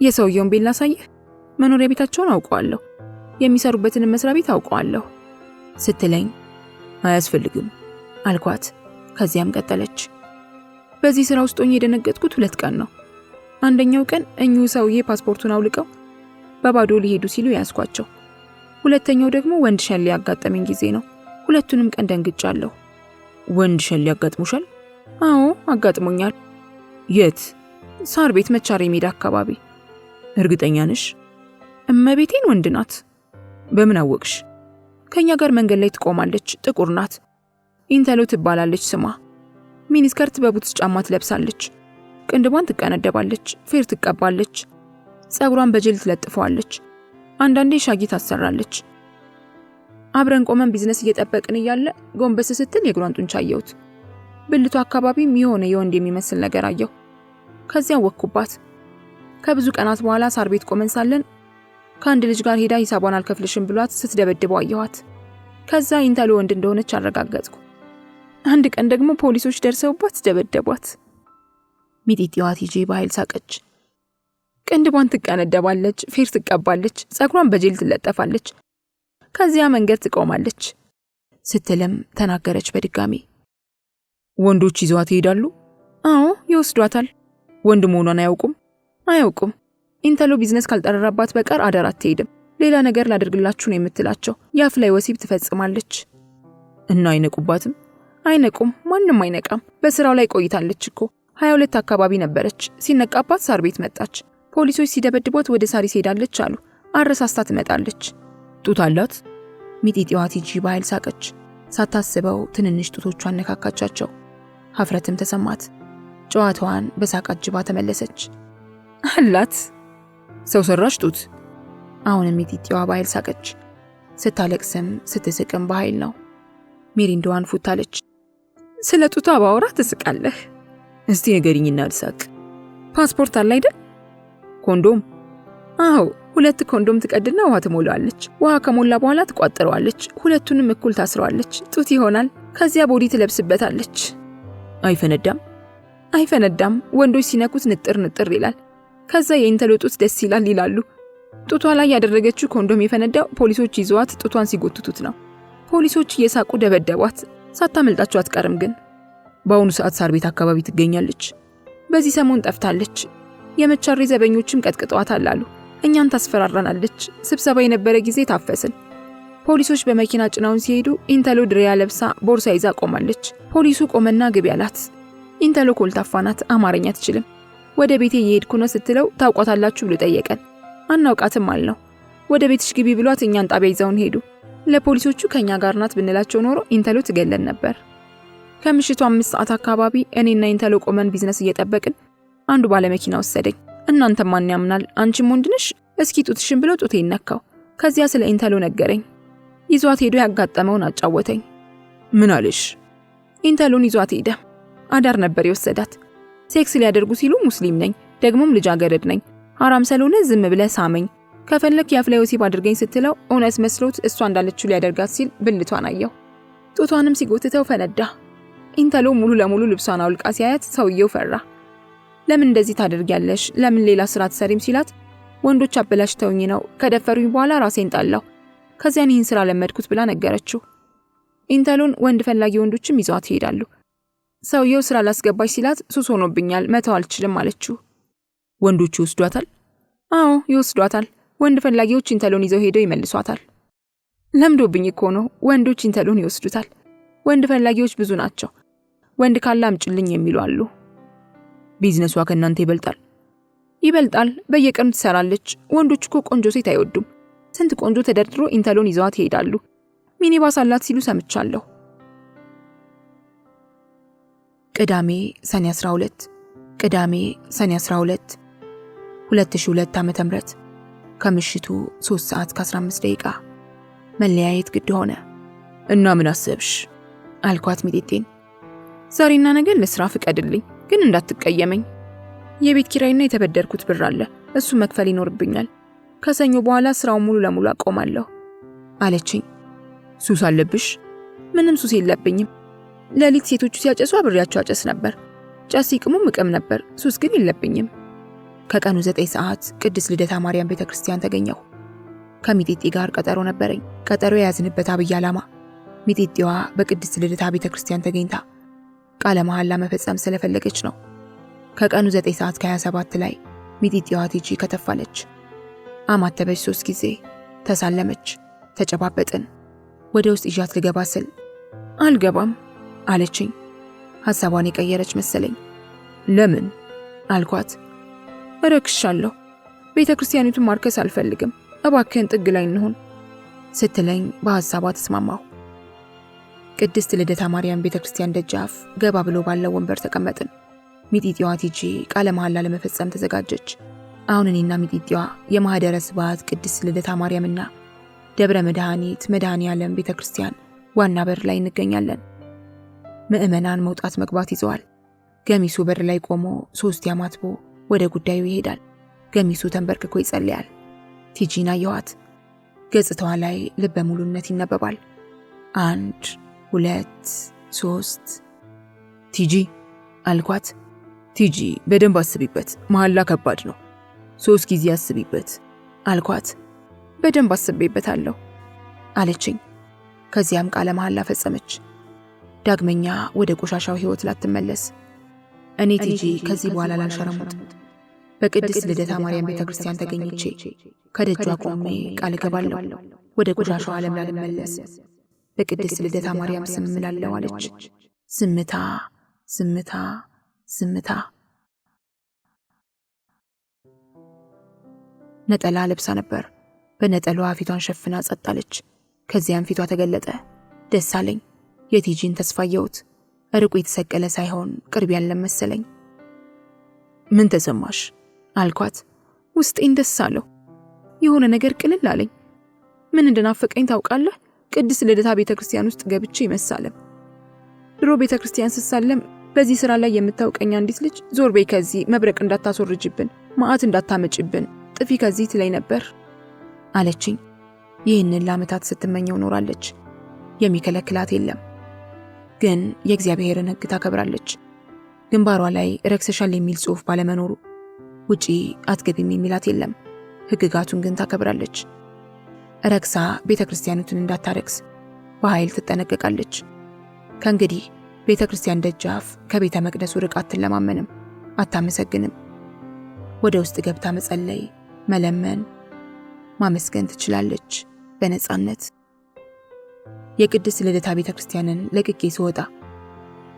የሰውየውን ቤት ላሳየህ? መኖሪያ ቤታቸውን አውቀዋለሁ፣ የሚሰሩበትን መስሪያ ቤት አውቀዋለሁ ስትለኝ አያስፈልግም አልኳት። ከዚያም ቀጠለች። በዚህ ስራ ውስጥ ሆኜ የደነገጥኩት 2 ቀን ነው። አንደኛው ቀን እኚሁ ሰውዬ ፓስፖርቱን አውልቀው በባዶ ሊሄዱ ሲሉ ያስኳቸው። ሁለተኛው ደግሞ ወንድ ሸሌ ያጋጠመኝ ጊዜ ነው። ሁለቱንም ቀን ደንግጫለሁ። ወንድ ሸሌ ያጋጥሙሻል? አዎ አጋጥሞኛል። የት? ሳር ቤት መቻሬ ሜዳ አካባቢ። እርግጠኛ ነሽ? እመቤቴን ወንድ ናት። በምን አወቅሽ? ከኛ ጋር መንገድ ላይ ትቆማለች። ጥቁር ናት። ኢንተሎ ትባላለች ስሟ። ሚኒስከርት በቡትስ ጫማ ትለብሳለች። ቅንድቧን ትቀነደባለች። ፌር ትቀባለች። ጸጉሯን በጀል ትለጥፈዋለች። አንዳንዴ ሻጊ ታሰራለች። አብረን ቆመን ቢዝነስ እየጠበቅን እያለ ጎንበስ ስትል የእግሯን ጡንቻ አየሁት። ብልቷ አካባቢም የሆነ የወንድ የሚመስል ነገር አየሁ። ከዚያ ወኩባት። ከብዙ ቀናት በኋላ ሳር ቤት ቆመን ሳለን ከአንድ ልጅ ጋር ሄዳ ሂሳቧን አልከፍልሽም ብሏት ስትደበድበው አየኋት። ከዛ ኢንተሎ ወንድ እንደሆነች አረጋገጥኩ። አንድ ቀን ደግሞ ፖሊሶች ደርሰውባት ደበደቧት። ሚጢጢዋ ቲጂ በኃይል ሳቀች። ቅንድቧን ትቀነደባለች። ፌር ትቀባለች። ጸጉሯን በጀል ትለጠፋለች። ከዚያ መንገድ ትቆማለች ስትልም ተናገረች በድጋሚ። ወንዶች ይዘዋት ይሄዳሉ? አዎ ይወስዷታል። ወንድ መሆኗን አያውቁም። ኢንተሎ ቢዝነስ ካልጠረራባት በቀር አደር አትሄድም። ሌላ ነገር ላደርግላችሁ ነው የምትላቸው። የአፍ ላይ ወሲብ ትፈጽማለች። እና አይነቁባትም? አይነቁም። ማንም አይነቃም። በስራው ላይ ቆይታለች እኮ 22 አካባቢ ነበረች። ሲነቃባት ሳር ቤት መጣች። ፖሊሶች ሲደበድቧት ወደ ሳሪስ ሄዳለች አሉ። አረሳስታ ትመጣለች። ጡት አላት? ሚጢጢዋ ቲጂ በኃይል ሳቀች። ሳታስበው ትንንሽ ጡቶቿን ነካካቻቸው። ሀፍረትም ተሰማት። ጨዋታዋን በሳቅ አጅባ ተመለሰች። አላት። ሰው ሰራሽ ጡት? አሁንም ሚጢጢዋ በኃይል ሳቀች። ስታለቅስም ስትስቅም በኃይል ነው። ሚሪንዳዋን ፉታለች። ስለ ጡቷ ባወራ ትስቃለህ? እስቲ ንገሪኝና ልሳቅ። ፓስፖርት አለ አይደል? ኮንዶም? አዎ፣ 2 ኮንዶም ትቀድና ውሃ ትሞላዋለች። ውሃ ከሞላ በኋላ ትቋጥረዋለች። ሁለቱንም እኩል ታስረዋለች። ጡት ይሆናል። ከዚያ ቦዲ ትለብስበታለች። አይፈነዳም? አይፈነዳም። ወንዶች ሲነኩት ንጥር ንጥር ይላል። ከዛ የኢንተሎ ጡት ደስ ይላል ይላሉ። ጡቷ ላይ ያደረገችው ኮንዶም የፈነዳው ፖሊሶች ይዘዋት ጡቷን ሲጎትቱት ነው። ፖሊሶች እየሳቁ ደበደቧት። ሳታመልጣቸው አትቀርም። ግን በአሁኑ ሰዓት ሳር ቤት አካባቢ ትገኛለች። በዚህ ሰሞን ጠፍታለች። የመቻሬ ዘበኞችም ቀጥቅጠዋታል አሉ። እኛን ታስፈራራናለች። ስብሰባ የነበረ ጊዜ ታፈስን። ፖሊሶች በመኪና ጭናውን ሲሄዱ ኢንተሎ ድሪያ ለብሳ ቦርሳ ይዛ ቆማለች። ፖሊሱ ቆመና ግቢ አላት። ኢንተሎ ኮልታፋ ናት። አማርኛ አትችልም። ወደ ቤቴ እየሄድኩ ነው ስትለው ታውቋታላችሁ ብሎ ጠየቀን። አናውቃትም አልነው። ወደ ቤትሽ ግቢ ብሏት እኛን ጣቢያ ይዘውን ሄዱ። ለፖሊሶቹ ከኛ ጋር ናት ብንላቸው ኖሮ ኢንተሎ ትገለን ነበር። ከምሽቱ 5 ሰዓት አካባቢ እኔና ኢንተሎ ቆመን ቢዝነስ እየጠበቅን አንዱ ባለመኪና ወሰደኝ። እናንተም ማን ያምናል? አንቺም ወንድ ነሽ? እስኪ ጡትሽን ብሎ ጡቴ ነካው። ከዚያ ስለ ኢንተሎ ነገረኝ። ይዟት ሄዶ ያጋጠመውን አጫወተኝ። ምን አለሽ? ኢንተሎን ይዟት ሄደ። አዳር ነበር የወሰዳት። ሴክስ ሊያደርጉ ሲሉ ሙስሊም ነኝ ደግሞም ልጃገረድ ነኝ፣ ሐራም ስለሆነ ዝም ብለህ ሳመኝ፣ ከፈለክ የአፍ ላይ ወሲብ አድርገኝ ስትለው እውነት መስሎት እሷ እንዳለችው ሊያደርጋት ሲል ብልቷን አየው። ጡቷንም ሲጎትተው ፈነዳ። ኢንተሎ ሙሉ ለሙሉ ልብሷን አውልቃ ሲያያት ሰውየው ፈራ። ለምን እንደዚህ ታደርጊያለሽ? ለምን ሌላ ስራ ትሰሪም ሲላት ወንዶች አበላሽተውኝ ነው፣ ከደፈሩኝ በኋላ ራሴን ጣላው፣ ከዚያን ይህን ስራ ለመድኩት ብላ ነገረችው። ኢንተሎን ወንድ ፈላጊ ወንዶችም ይዘዋት ይሄዳሉ። ሰውየው ስራ ላስገባሽ ሲላት ሱስ ሆኖብኛል፣ መተው አልችልም አለችው። ወንዶቹ ይወስዷታል? አዎ ይወስዷታል። ወንድ ፈላጊዎች ኢንተሎን ይዘው ሄደው ይመልሷታል። ለምዶብኝ እኮ ነው። ወንዶች ኢንተሎን ይወስዱታል። ወንድ ፈላጊዎች ብዙ ናቸው። ወንድ ካለ አምጭልኝ የሚሉ አሉ። ቢዝነሷ ከእናንተ ይበልጣል? ይበልጣል። በየቀኑ ትሰራለች። ወንዶች እኮ ቆንጆ ሴት አይወዱም። ስንት ቆንጆ ተደርድሮ ኢንተሎን ይዘዋት ይሄዳሉ። ሚኒባስ አላት ሲሉ ሰምቻለሁ። ቅዳሜ ሰኔ 12 ቅዳሜ ሰኔ 12 2002 ዓ.ም ከምሽቱ 3 ሰዓት ከ15 ደቂቃ። መለያየት ግድ ሆነ። እና ምን አሰብሽ አልኳት ሚጤቴን። ዛሬና ነገ ለስራ ፍቀድልኝ፣ ግን እንዳትቀየመኝ። የቤት ኪራይና የተበደርኩት ብር አለ፣ እሱ መክፈል ይኖርብኛል። ከሰኞ በኋላ ስራውን ሙሉ ለሙሉ አቆማለሁ አለችኝ። ሱስ አለብሽ? ምንም ሱስ የለብኝም። ሌሊት ሴቶቹ ሲያጨሱ አብሬያቸው አጨስ ነበር። ጫት ሲቅሙ ምቅም ነበር። ሱስ ግን የለብኝም። ከቀኑ 9 ሰዓት ቅድስት ልደታ ማርያም ቤተክርስቲያን ተገኘሁ። ከሚጤጤ ጋር ቀጠሮ ነበረኝ። ቀጠሮ የያዝንበት አብይ ዓላማ ሚጤጤዋ በቅድስት ልደታ ቤተክርስቲያን ተገኝታ ቃለ መሐላ መፈጸም ስለፈለገች ነው። ከቀኑ 9 ሰዓት ከ27 ላይ ሚጤጤዋ ቲጂ ከተፋለች። አማተበች 3 ጊዜ፣ ተሳለመች፣ ተጨባበጥን። ወደ ውስጥ ይዣት ልገባ ስል አልገባም አለችኝ። ሐሳቧን የቀየረች መሰለኝ። ለምን አልኳት። እረክሻለሁ። ቤተክርስቲያኒቱን ማርከስ አልፈልግም። እባክህን ጥግ ላይ እንሁን ስትለኝ በሐሳቧ ተስማማሁ። ቅድስት ልደታ ማርያም ቤተክርስቲያን ደጃፍ ገባ ብሎ ባለው ወንበር ተቀመጥን። ሚጢጢዋ ቲጂ ቃለ መሐላ ለመፈጸም ተዘጋጀች። አሁን እኔና ሚጢጢዋ የማህደረ ስብሐት ቅድስት ልደታ ማርያምና ደብረ መድኃኒት መድኃኔ ዓለም ቤተክርስቲያን ዋና በር ላይ እንገኛለን። ምዕመናን መውጣት መግባት ይዘዋል። ገሚሱ በር ላይ ቆሞ 3 ያማትቦ ወደ ጉዳዩ ይሄዳል። ገሚሱ ተንበርክኮ ይጸልያል። ቲጂን አየኋት። ገጽታዋ ላይ ልበ ሙሉነት ይነበባል። 1 2 3 ቲጂ አልኳት። ቲጂ በደንብ አስቢበት፣ መሐላ ከባድ ነው። 3 ጊዜ አስቢበት አልኳት። በደንብ አስቤበታለሁ አለችኝ። ከዚያም ቃለ መሐላ ፈጸመች። ዳግመኛ ወደ ቆሻሻው ሕይወት ላትመለስ። እኔ ቲጂ ከዚህ በኋላ ላልሸረሙት በቅድስት ልደታ ማርያም ቤተክርስቲያን ተገኝቼ ከደጇ ቆሜ ቃል እገባለሁ ወደ ቆሻሻው ዓለም ላልመለስ በቅድስት ልደታ ማርያም ስም እምላለሁ አለች። ዝምታ ዝምታ ዝምታ። ነጠላ ለብሳ ነበር። በነጠላዋ ፊቷን ሸፍና ጸጥ አለች። ከዚያም ፊቷ ተገለጠ። ደስ አለኝ። የቲጂን ተስፋ አየሁት። ርቆ የተሰቀለ ሳይሆን ቅርብ ያለ መሰለኝ። ምን ተሰማሽ አልኳት። ውስጤን ደስ አለው። የሆነ ነገር ቅልል አለኝ። ምን እንደናፈቀኝ ታውቃለህ? ቅድስት ልደታ ቤተክርስቲያን ውስጥ ገብቼ ይመሳለም። ድሮ ቤተክርስቲያን ስሳለም በዚህ ስራ ላይ የምታውቀኝ አንዲት ልጅ ዞር በይ ከዚህ መብረቅ እንዳታስወርጅብን፣ መዓት እንዳታመጭብን፣ ጥፊ ከዚህ ትለኝ ነበር አለችኝ። ይህንን ለዓመታት ስትመኘው ኖራለች። የሚከለክላት የለም። ግን የእግዚአብሔርን ሕግ ታከብራለች። ግንባሯ ላይ ረክሰሻል የሚል ጽሑፍ ባለመኖሩ ውጪ አትገቢም የሚላት የለም። ሕግጋቱን ግን ታከብራለች። ረክሳ ቤተክርስቲያኑን እንዳታረክስ በኃይል ትጠነቀቃለች። ከእንግዲህ ቤተክርስቲያን ደጃፍ ከቤተ መቅደሱ ርቃ አትለማመንም፣ አታመሰግንም። ወደ ውስጥ ገብታ መጸለይ፣ መለመን፣ ማመስገን ትችላለች በነጻነት። የቅድስት ልደታ ቤተክርስቲያንን ለቅቄ ስወጣ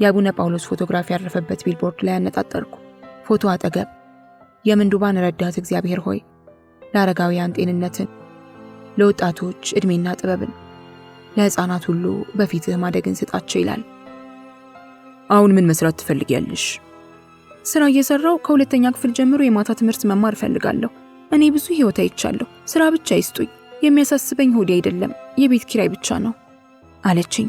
የአቡነ ጳውሎስ ፎቶግራፍ ያረፈበት ቢልቦርድ ላይ አነጣጠርኩ። ፎቶ አጠገብ የምንዱባን ረዳት እግዚአብሔር ሆይ ለአረጋውያን ጤንነትን፣ ለወጣቶች ዕድሜና ጥበብን፣ ለሕፃናት ሁሉ በፊትህ ማደግን ስጣቸው ይላል። አሁን ምን መስራት ትፈልጊያለሽ? ስራ እየሰራው ከ2ኛ ክፍል ጀምሮ የማታ ትምህርት መማር እፈልጋለሁ። እኔ ብዙ ህይወት አይቻለሁ። ስራ ብቻ ይስጡኝ። የሚያሳስበኝ ሆዴ አይደለም፣ የቤት ኪራይ ብቻ ነው አለችኝ።